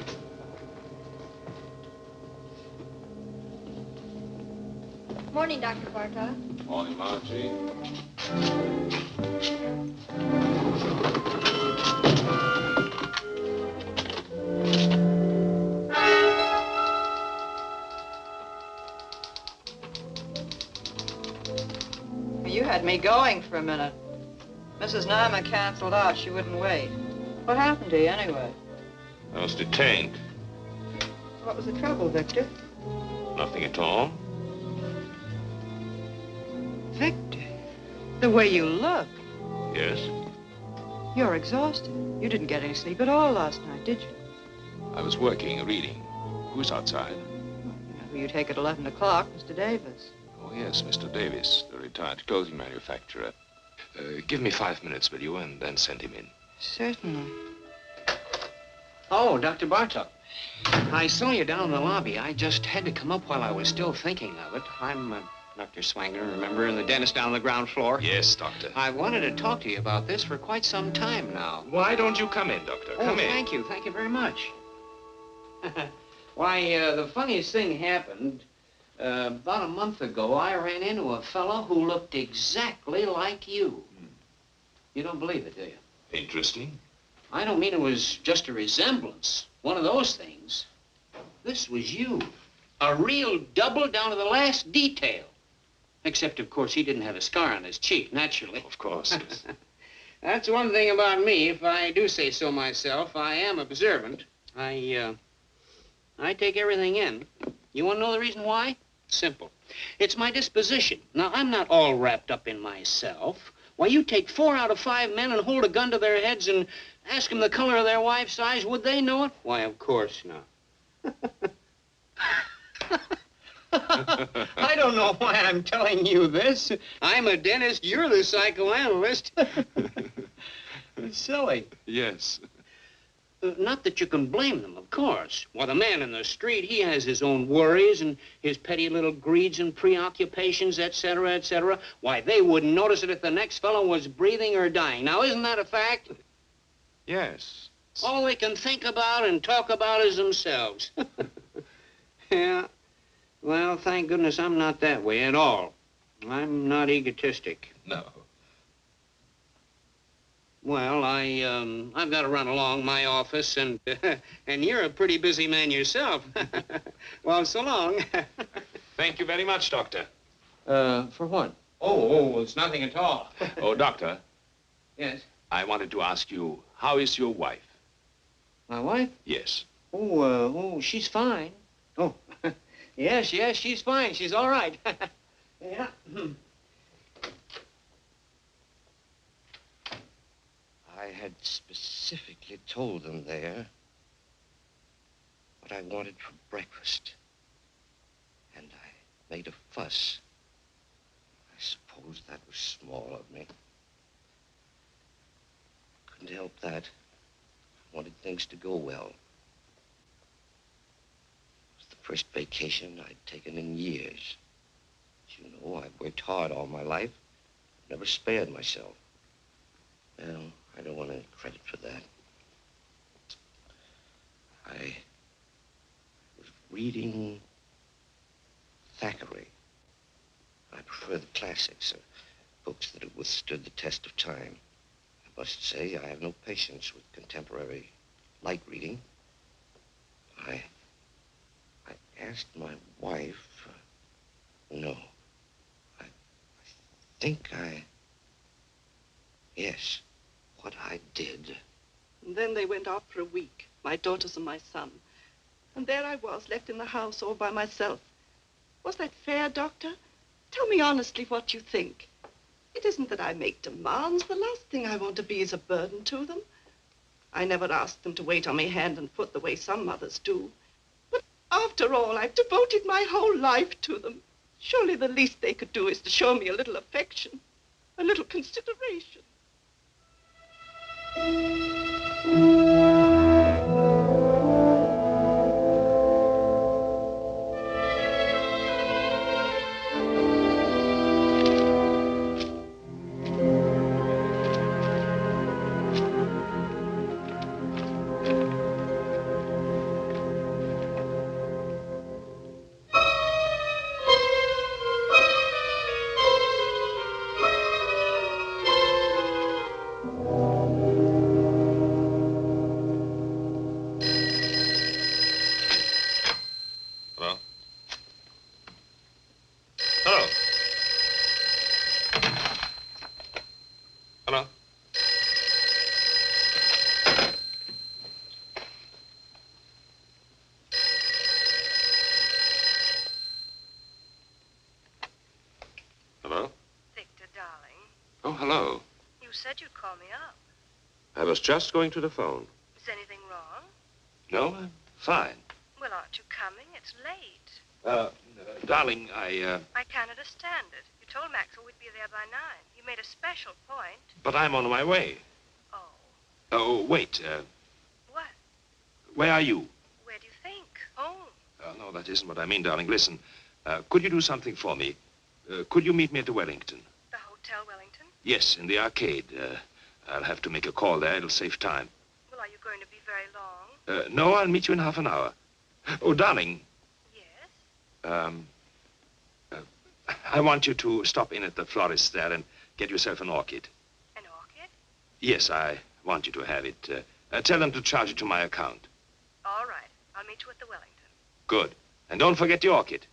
Morning, Dr. Bartok. Morning, Margie. You had me going for a minute. Mrs. Nyman canceled out. She wouldn't wait. What happened to you, anyway? I was detained. What was the trouble, Victor? Nothing at all. Victor, the way you look. Yes? You're exhausted. You didn't get any sleep at all last night, did you? I was working, reading. Who's outside? Who you take at 11 o'clock, Mr. Davis. Oh, yes, Mr. Davis, the retired clothing manufacturer. Give me 5 minutes, will you, and then send him in. Certainly. Oh, Dr. Bartok. I saw you down in the lobby. I just had to come up while I was still thinking of it. I'm Dr. Swanger, remember, and the dentist down on the ground floor? Yes, doctor. I wanted to talk to you about this for quite some time now. Why don't you come in, doctor? Come in. Thank you. Thank you very much. Why, the funniest thing happened. About a month ago, I ran into a fellow who looked exactly like you. You don't believe it, do you? Interesting. I don't mean it was just a resemblance. One of those things. This was you. A real double down to the last detail. Except, of course, he didn't have a scar on his cheek, naturally. Of course, yes. That's one thing about me. If I do say so myself, I am observant. I take everything in. You want to know the reason why? Simple. It's my disposition. Now, I'm not all wrapped up in myself. Why, you take 4 out of 5 men and hold a gun to their heads and ask them the color of their wife's eyes, would they know it? Why, of course not. I don't know why I'm telling you this. I'm a dentist, you're the psychoanalyst. It's silly. Yes. Not that you can blame them, of course. Well, the man in the street, he has his own worries and his petty little greeds and preoccupations, etc., etc. Why, they wouldn't notice it if the next fellow was breathing or dying. Now, isn't that a fact? Yes. All they can think about and talk about is themselves. Yeah. Well, thank goodness I'm not that way at all. I'm not egotistic. No. Well, I've got to run along my office, and and you're a pretty busy man yourself. Well, so long. Thank you very much, doctor. For what? Oh, it's nothing at all. Oh, doctor. Yes? I wanted to ask you, how is your wife? My wife? Yes. Oh, she's fine. Oh, yes, she's fine. She's all right. Yeah. I had specifically told them there what I wanted for breakfast. And I made a fuss. I suppose that was small of me. Couldn't help that. I wanted things to go well. It was the first vacation I'd taken in years. As you know, I've worked hard all my life. Never spared myself. Well, I don't want any credit for that. I was reading Thackeray. I prefer the classics, books that have withstood the test of time. I must say I have no patience with contemporary light reading. I asked my wife, no, I think yes, what I did. And then they went out for a week, my daughters and my son. And there I was, left in the house all by myself. Was that fair, Doctor? Tell me honestly what you think. It isn't that I make demands. The last thing I want to be is a burden to them. I never asked them to wait on me hand and foot the way some mothers do. But after all, I've devoted my whole life to them. Surely the least they could do is to show me a little affection, a little consideration. Hello? Hello? Hello? Hello? Victor, darling, Oh, hello. you said you'd call me up. I was just going to the phone. Is anything wrong? No, I'm fine. Well, aren't you coming? It's late. Darling, I can't understand it. You told Maxwell we'd be there by 9. You made a special point. but I'm on my way. Oh. Oh, wait. What? Where are you? Where do you think? Home. No, that isn't what I mean, darling. Listen, could you do something for me? Could you meet me at the Wellington? The Hotel Wellington? Yes, in the arcade. I'll have to make a call there. It'll save time. Well, are you going to be very long? No, I'll meet you in half an hour. Oh, darling. Yes? I want you to stop in at the florist there and get yourself an orchid. An orchid? Yes, I want you to have it. Tell them to charge it to my account. All right. I'll meet you at the Wellington. Good. And don't forget the orchid.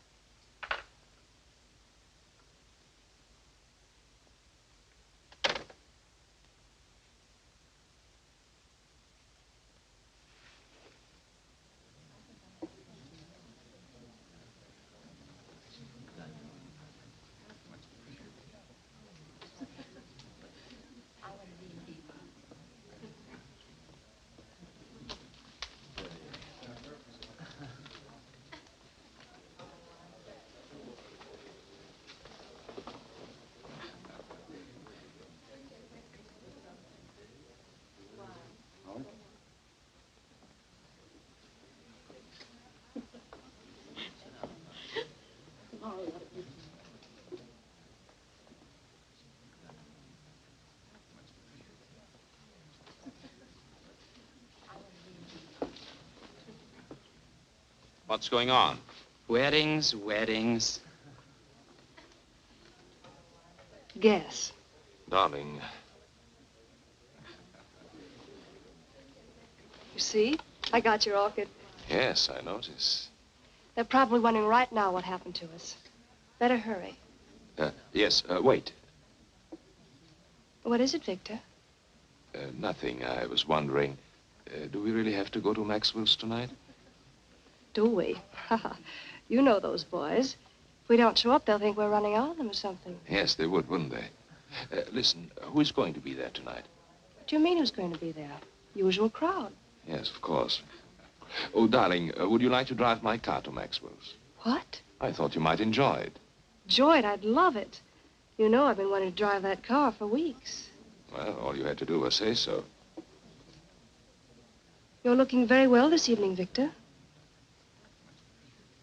What's going on? Weddings, weddings. Guess. Darling, You see? I got your orchid. yes, I notice. They're probably wondering right now what happened to us. Better hurry. Yes, wait. What is it, Victor? Nothing. I was wondering, do we really have to go to Maxwell's tonight? Do we? You know those boys. If we don't show up, they'll think we're running out of them or something. Yes, they would, wouldn't they? Listen, who's going to be there tonight? What do you mean who's going to be there? Usual crowd. Yes, of course. Oh, darling, would you like to drive my car to Maxwell's? What? I thought you might enjoy it. Joy, I'd love it. You know I've been wanting to drive that car for weeks. Well, all you had to do was say so. You're looking very well this evening, Victor.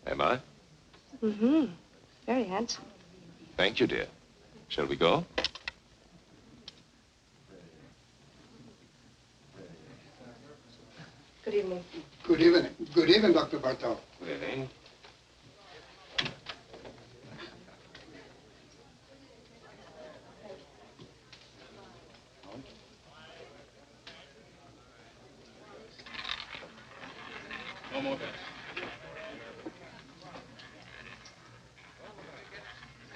Am I? Mm-hmm. Very handsome. Thank you, dear. Shall we go? Good Good evening. Good evening. Good evening, Dr. Bartok. Good evening. No more bets.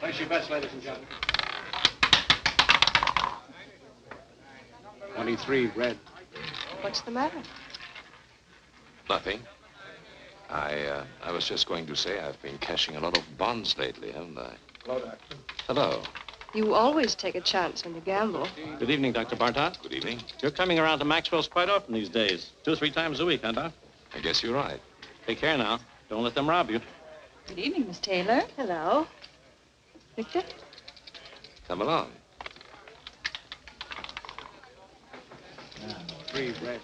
Place your bets, ladies and gentlemen. 23, red. What's the matter? Nothing. I was just going to say I've been cashing a lot of bonds lately, haven't I? Hello, Doctor. Hello. You always take a chance when you gamble. Good evening, Dr. Bartok. Good evening. You're coming around to Maxwell's quite often these days. 2 or 3 times a week, huh, Doc? I guess you're right. Take care now. Don't let them rob you. Good evening, Miss Taylor. Hello. Victor? Come along. 3, red.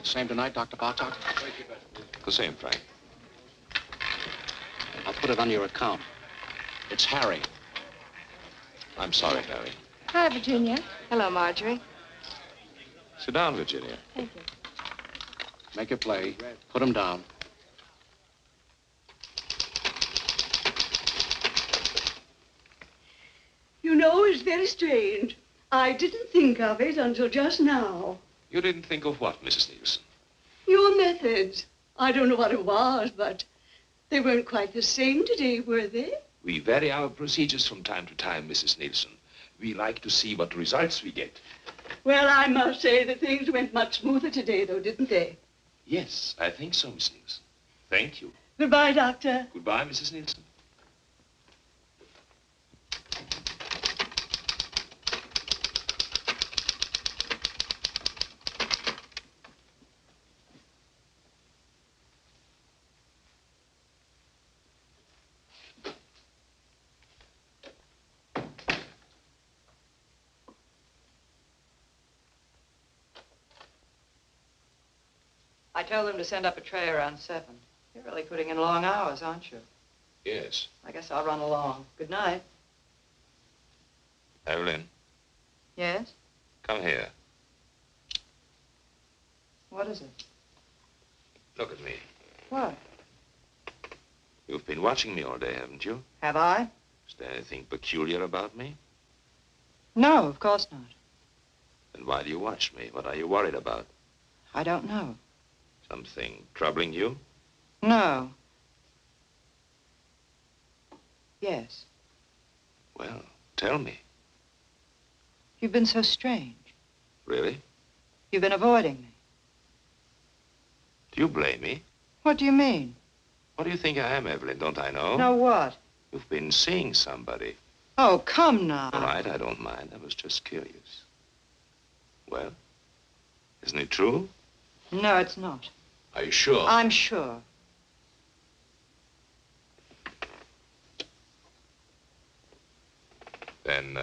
Same tonight, Dr. Bartok? The same, Frank. I'll put it on your account. It's Harry. I'm sorry, Harry. Hi, Virginia. Hello, Marjorie. Sit down, Virginia. Thank you. Make it play. Put him down. You know, it's very strange. I didn't think of it until just now. You didn't think of what, Mrs. Nielsen? Your methods. I don't know what it was, but they weren't quite the same today, were they? We vary our procedures from time to time, Mrs. Nielsen. We like to see what results we get. Well, I must say that things went much smoother today, though, didn't they? Yes, I think so, Miss Nielsen. Thank you. Goodbye, Doctor. Goodbye, Mrs. Nielsen. I told them to send up a tray around 7. You're really putting in long hours, aren't you? Yes. I guess I'll run along. Good night. Evelyn, Yes? come here. What is it? Look at me. What? You've been watching me all day, haven't you? Have I? Is there anything peculiar about me? No, of course not. Then why do you watch me? What are you worried about? I don't know. Something troubling you? No. Yes. Well, tell me. You've been so strange. Really? You've been avoiding me. Do you blame me? What do you mean? What do you think I am, Evelyn? Don't I know? No, what? You've been seeing somebody. Oh, come now. All right, I don't mind. I was just curious. Well, isn't it true? No, it's not. Are you sure? I'm sure. Then,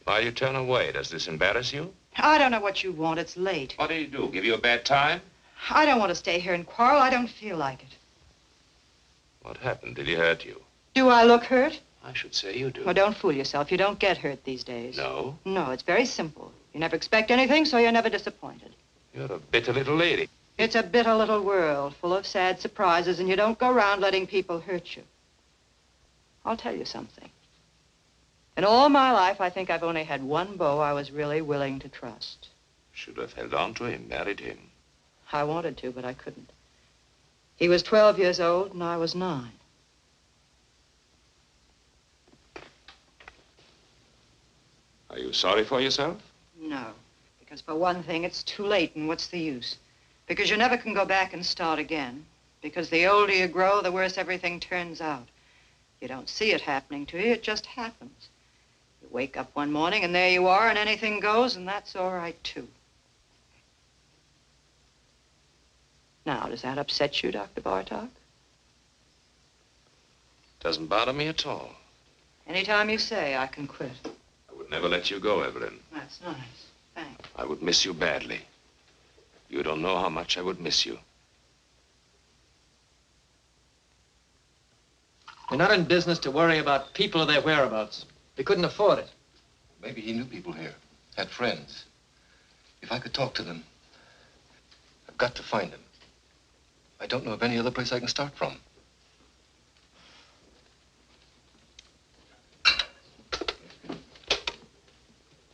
why you turn away? Does this embarrass you? I don't know what you want. It's late. What do you do? Give you a bad time? I don't want to stay here and quarrel. I don't feel like it. What happened? Did he hurt you? Do I look hurt? I should say you do. Well, don't fool yourself. You don't get hurt these days. No? No, it's very simple. You never expect anything, so you're never disappointed. You're a bitter little lady. It's a bitter little world full of sad surprises, and you don't go around letting people hurt you. I'll tell you something. In all my life, I think I've only had one beau I was really willing to trust. Should have held on to him, married him. I wanted to, but I couldn't. He was 12 years old, and I was 9. Are you sorry for yourself? No, because for one thing, it's too late, and what's the use? Because you never can go back and start again. Because the older you grow, the worse everything turns out. You don't see it happening to you, it just happens. You wake up one morning, and there you are, and anything goes, and that's all right, too. Now, does that upset you, Dr. Bartok? Doesn't bother me at all. Anytime you say, I can quit. I would never let you go, Evelyn. That's nice. Thanks. I would miss you badly. You don't know how much I would miss you. You're not in business to worry about people or their whereabouts. They couldn't afford it. Maybe he knew people here, had friends. If I could talk to them. got to find him. I don't know of any other place I can start from.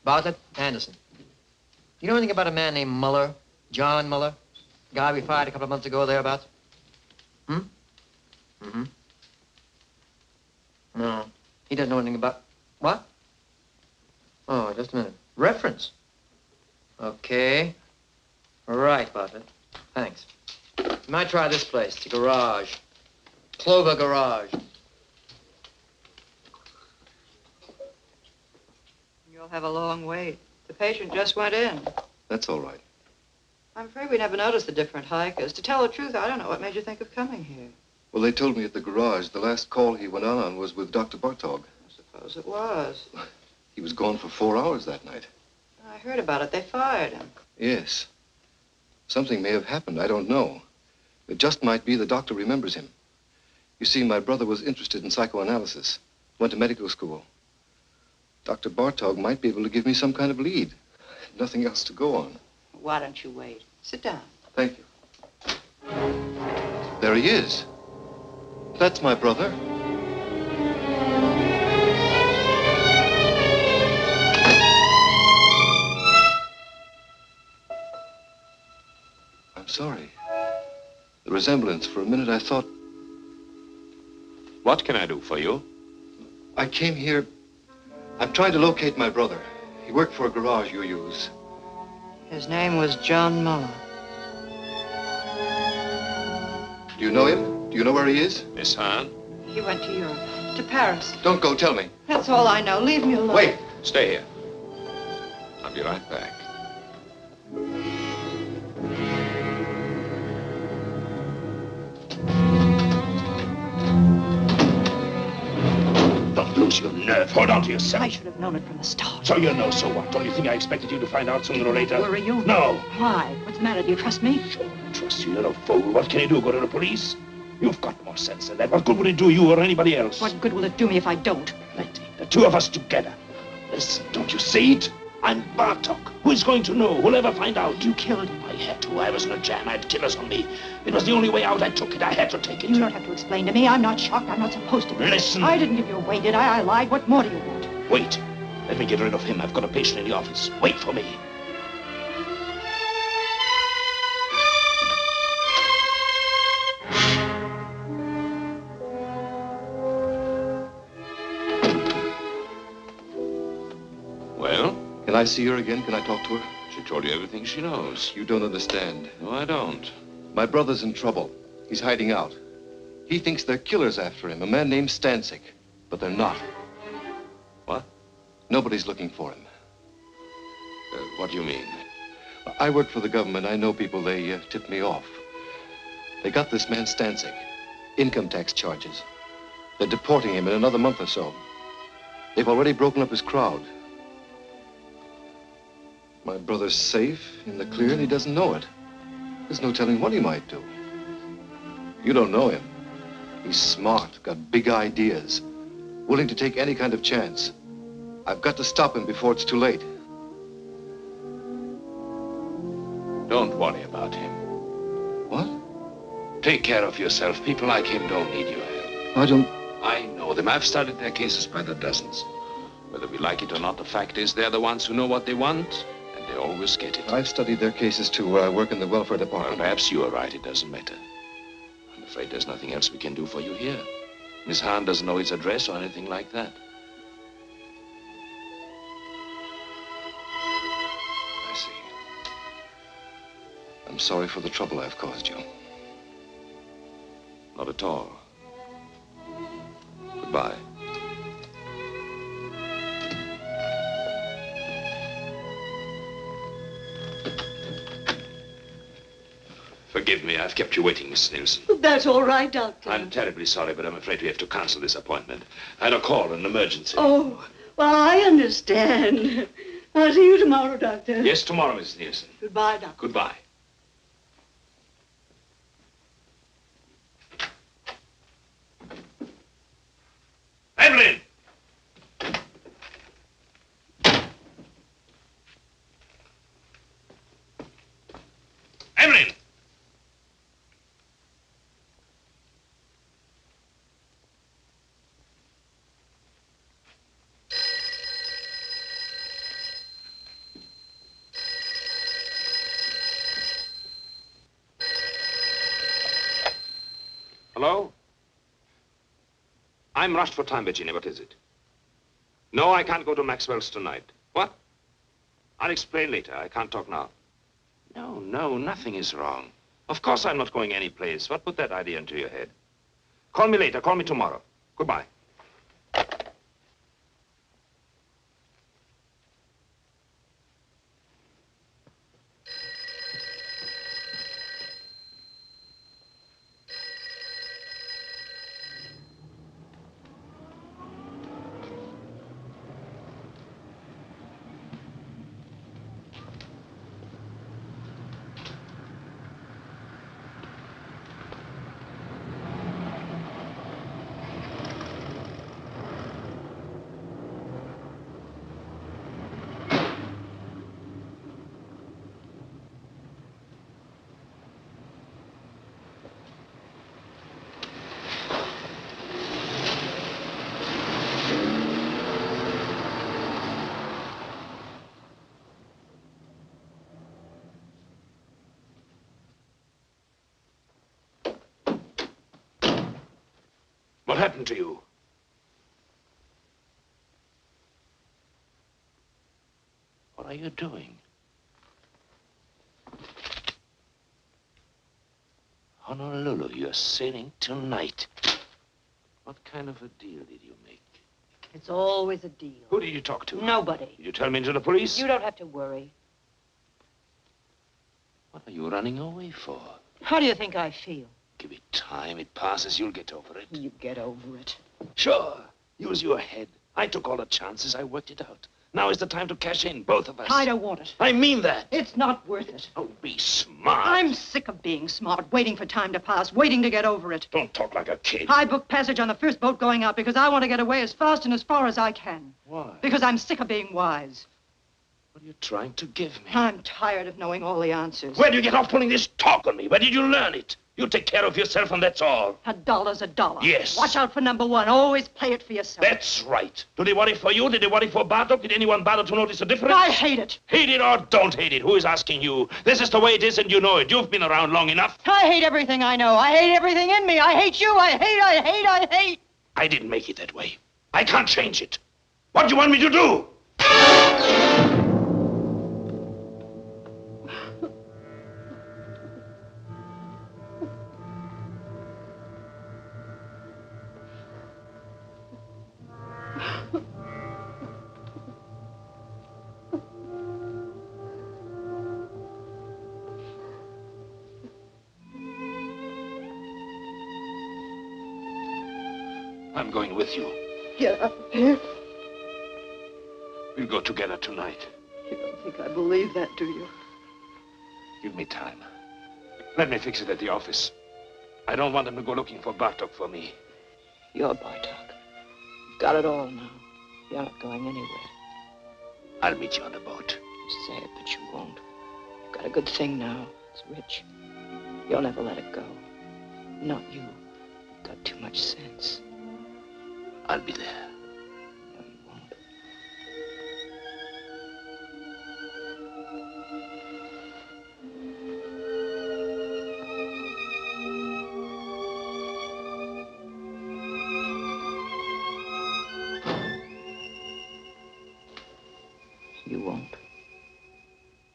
Bartlett, Anderson. You know anything about a man named Muller? John Muller? The guy we fired a couple of months ago thereabouts? Hmm? Mm-hmm. No. He doesn't know anything about... What? Oh, just a minute. Reference? Okay. Right, Bartlett. Thanks. You might try this place, the garage. Clover Garage. You'll have a long wait. The patient just went in. That's all right. I'm afraid we never noticed the different hikers. To tell the truth, I don't know what made you think of coming here. Well, they told me at the garage the last call he went on was with Dr. Bartog. I suppose it was. He was gone for 4 hours that night. I heard about it. They fired him. Yes. Something may have happened. I don't know. It just might be the doctor remembers him. You see, my brother was interested in psychoanalysis. Went to medical school. Dr. Bartog might be able to give me some kind of lead. Nothing else to go on. Why don't you wait? Sit down. Thank you. There he is. That's my brother. I'm sorry. The resemblance, for a minute I thought... What can I do for you? I came here... I'm trying to locate my brother. He worked for a garage you use. His name was John Muller. Do you know him? Do you know where he is? Miss Hahn? He went to Europe, to Paris. Don't go, tell me. That's all I know. Leave me alone. Wait. Stay here. I'll be right back. Don't lose your nerve. Hold on to yourself. I should have known it from the start. So you know, so what? Don't you think I expected you to find out sooner or later? Were you? No. Why? What's the matter? Do you trust me? Sure, I trust you. You're a fool. What can you do? Go to the police? You've got more sense than that. What good will it do you or anybody else? What good will it do me if I don't? Plenty. The two of us together. Listen, don't you see it? I'm Bartok. Who is going to know? Who'll ever find out? You killed him. I had to. I was in a jam. I had killers on me. It was the only way out. I took it. I had to take it. You don't have to explain to me. I'm not shocked. I'm not supposed to be. Listen. I didn't give you away, did I? I lied. What more do you want? Wait. Let me get rid of him. I've got a patient in the office. Wait for me. Well? Can I see her again? Can I talk to her? She told you everything she knows. You don't understand. No, I don't. My brother's in trouble. He's hiding out. He thinks they're killers after him, a man named Stancic. But they're not. What? Nobody's looking for him. What do you mean? I work for the government. I know people. They tipped me off. They got this man Stancic. Income tax charges. They're deporting him in another month or so. They've already broken up his crowd. My brother's safe, in the clear, and he doesn't know it. There's no telling what he might do. You don't know him. He's smart, got big ideas, willing to take any kind of chance. I've got to stop him before it's too late. Don't worry about him. What? Take care of yourself. People like him don't need your help. I don't... I know them. I've studied their cases by the dozens. Whether we like it or not, the fact is they're the ones who know what they want, and they always get it. I've studied their cases, too. I work in the welfare department. Well, perhaps you are right. It doesn't matter. I'm afraid there's nothing else we can do for you here. Miss Hahn doesn't know his address or anything like that. I see. I'm sorry for the trouble I've caused you. Not at all. Goodbye. Forgive me, I've kept you waiting, Miss Nielsen. That's all right, Doctor. I'm terribly sorry, but I'm afraid we have to cancel this appointment. I had a call, an emergency. Oh, well, I understand. I'll see you tomorrow, Doctor. Yes, tomorrow, Miss Nielsen. Goodbye, Doctor. Goodbye. Evelyn! Evelyn! Hello? I'm rushed for time, Virginia. What is it? No, I can't go to Maxwell's tonight. What? I'll explain later. I can't talk now. No, nothing is wrong. Of course I'm not going anyplace. What put that idea into your head? Call me later. Call me tomorrow. Goodbye. What happened to you? What are you doing? Honolulu, you're sailing tonight. What kind of a deal did you make? It's always a deal. Who did you talk to? Nobody. Did you tell me to the police? You don't have to worry. What are you running away for? How do you think I feel? Give it time. It passes. You'll get over it. You get over it. Sure. Use your head. I took all the chances. I worked it out. Now is the time to cash in, both of us. I don't want it. I mean that. It's not worth it. Oh, be smart. I'm sick of being smart, waiting for time to pass, waiting to get over it. Don't talk like a kid. I booked passage on the first boat going out because I want to get away as fast and as far as I can. Why? Because I'm sick of being wise. What are you trying to give me? I'm tired of knowing all the answers. Where do you get off pulling this talk on me? Where did you learn it? You take care of yourself and that's all. $1 a dollar. Yes. Watch out for number one. Always play it for yourself. That's right. Do they worry for you? Did they worry for Bartok? Did anyone bother to notice the difference? I hate it. Hate it or don't hate it? Who is asking you? This is the way it is and you know it. You've been around long enough. I hate everything I know. I hate everything in me. I hate you. I hate. I didn't make it that way. I can't change it. What do you want me to do? I'm going with you. Get up here. We'll go together tonight. You don't think I believe that, do you? Give me time. Let me fix it at the office. I don't want them to go looking for Bartok for me. You're Bartok. You've got it all now. You're not going anywhere. I'll meet you on the boat. You say it, but you won't. You've got a good thing now. It's rich. You'll never let it go. Not you. You've got too much sense. I'll be there. No, you won't. You won't.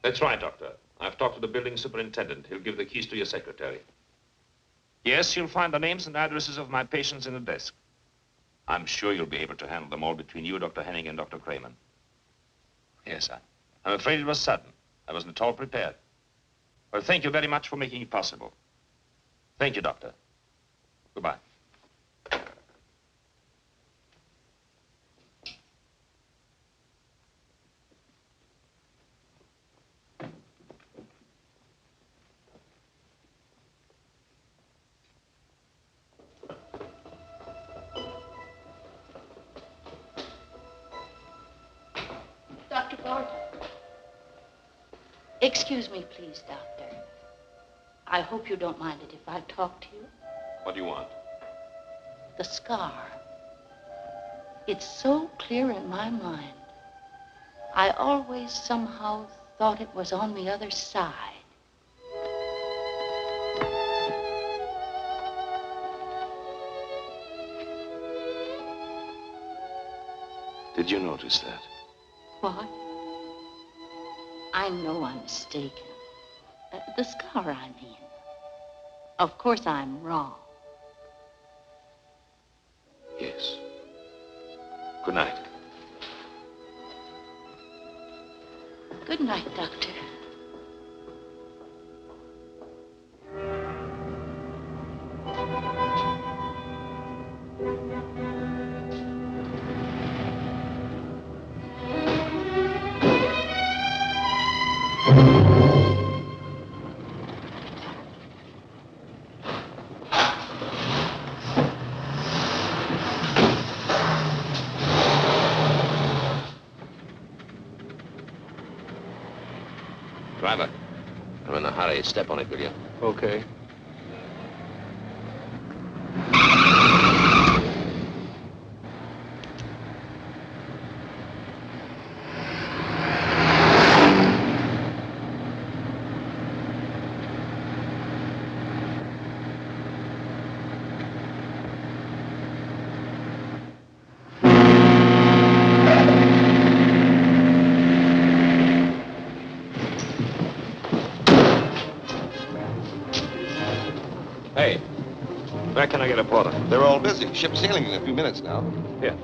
That's right, Doctor. I've talked to the building superintendent. He'll give the keys to your secretary. Yes, you'll find the names and addresses of my patients in the desk. I'm sure you'll be able to handle them all between you, Dr. Henning, and Dr. Kramer. Yes, I'm afraid it was sudden. I wasn't at all prepared. Well, thank you very much for making it possible. Thank you, Doctor. Goodbye. Dr. Bartok. Excuse me, please, Doctor. I hope you don't mind it if I talk to you. What do you want? The scar. It's so clear in my mind. I always somehow thought it was on the other side. Did you notice that? What? I know I'm mistaken. The scar, I mean. Of course I'm wrong. Yes. Good night. Good night, Doctor. Driver, I'm in a hurry. Step on it, will you? Okay. Hey, where can I get a porter? They're all busy. Ship's sailing in a few minutes now. Here.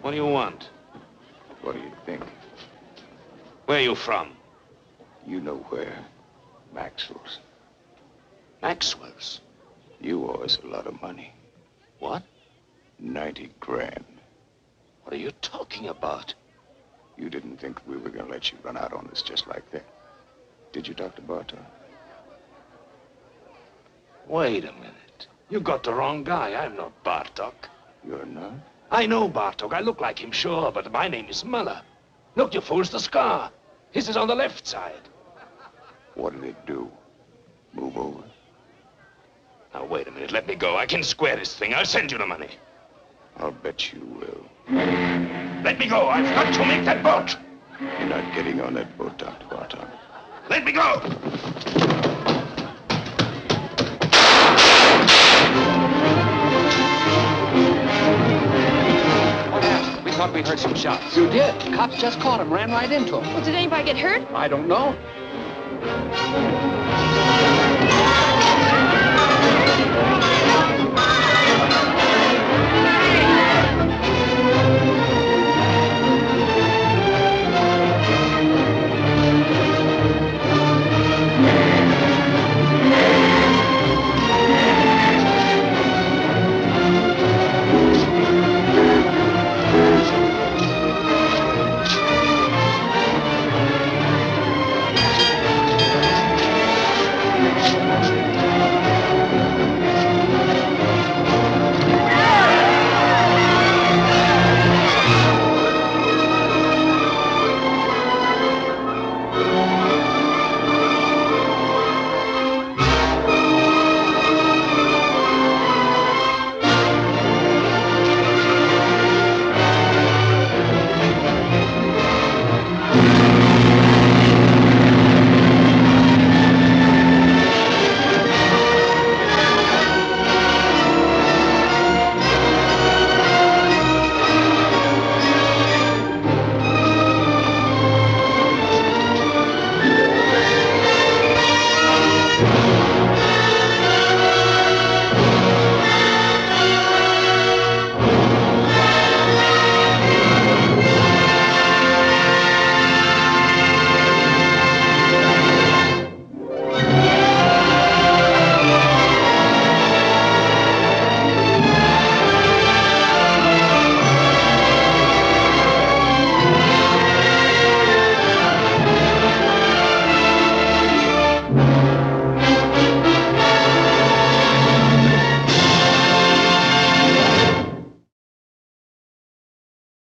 What do you want? What do you think? Where are you from? You know where. Maxwell's. Maxwell's? You owe us a lot of money. What? 90 grand. What are you talking about? You didn't think we were going to let you run out on us just like that. Did you, Dr. Bartok? Wait a minute. You got the wrong guy. I'm not Bartok. You're not? I know Bartok. I look like him, sure, but my name is Muller. Look, you fools, the scar. His is on the left side. What did it do? Move over? Now, wait a minute. Let me go. I can square this thing. I'll send you the money. I'll bet you will. Let me go. I've got to make that boat. You're not getting on that boat, Dr. Bartok. Let me go. What happened? We thought we heard some shots. You did. Cops just caught him, ran right into him. Well, did anybody get hurt? I don't know.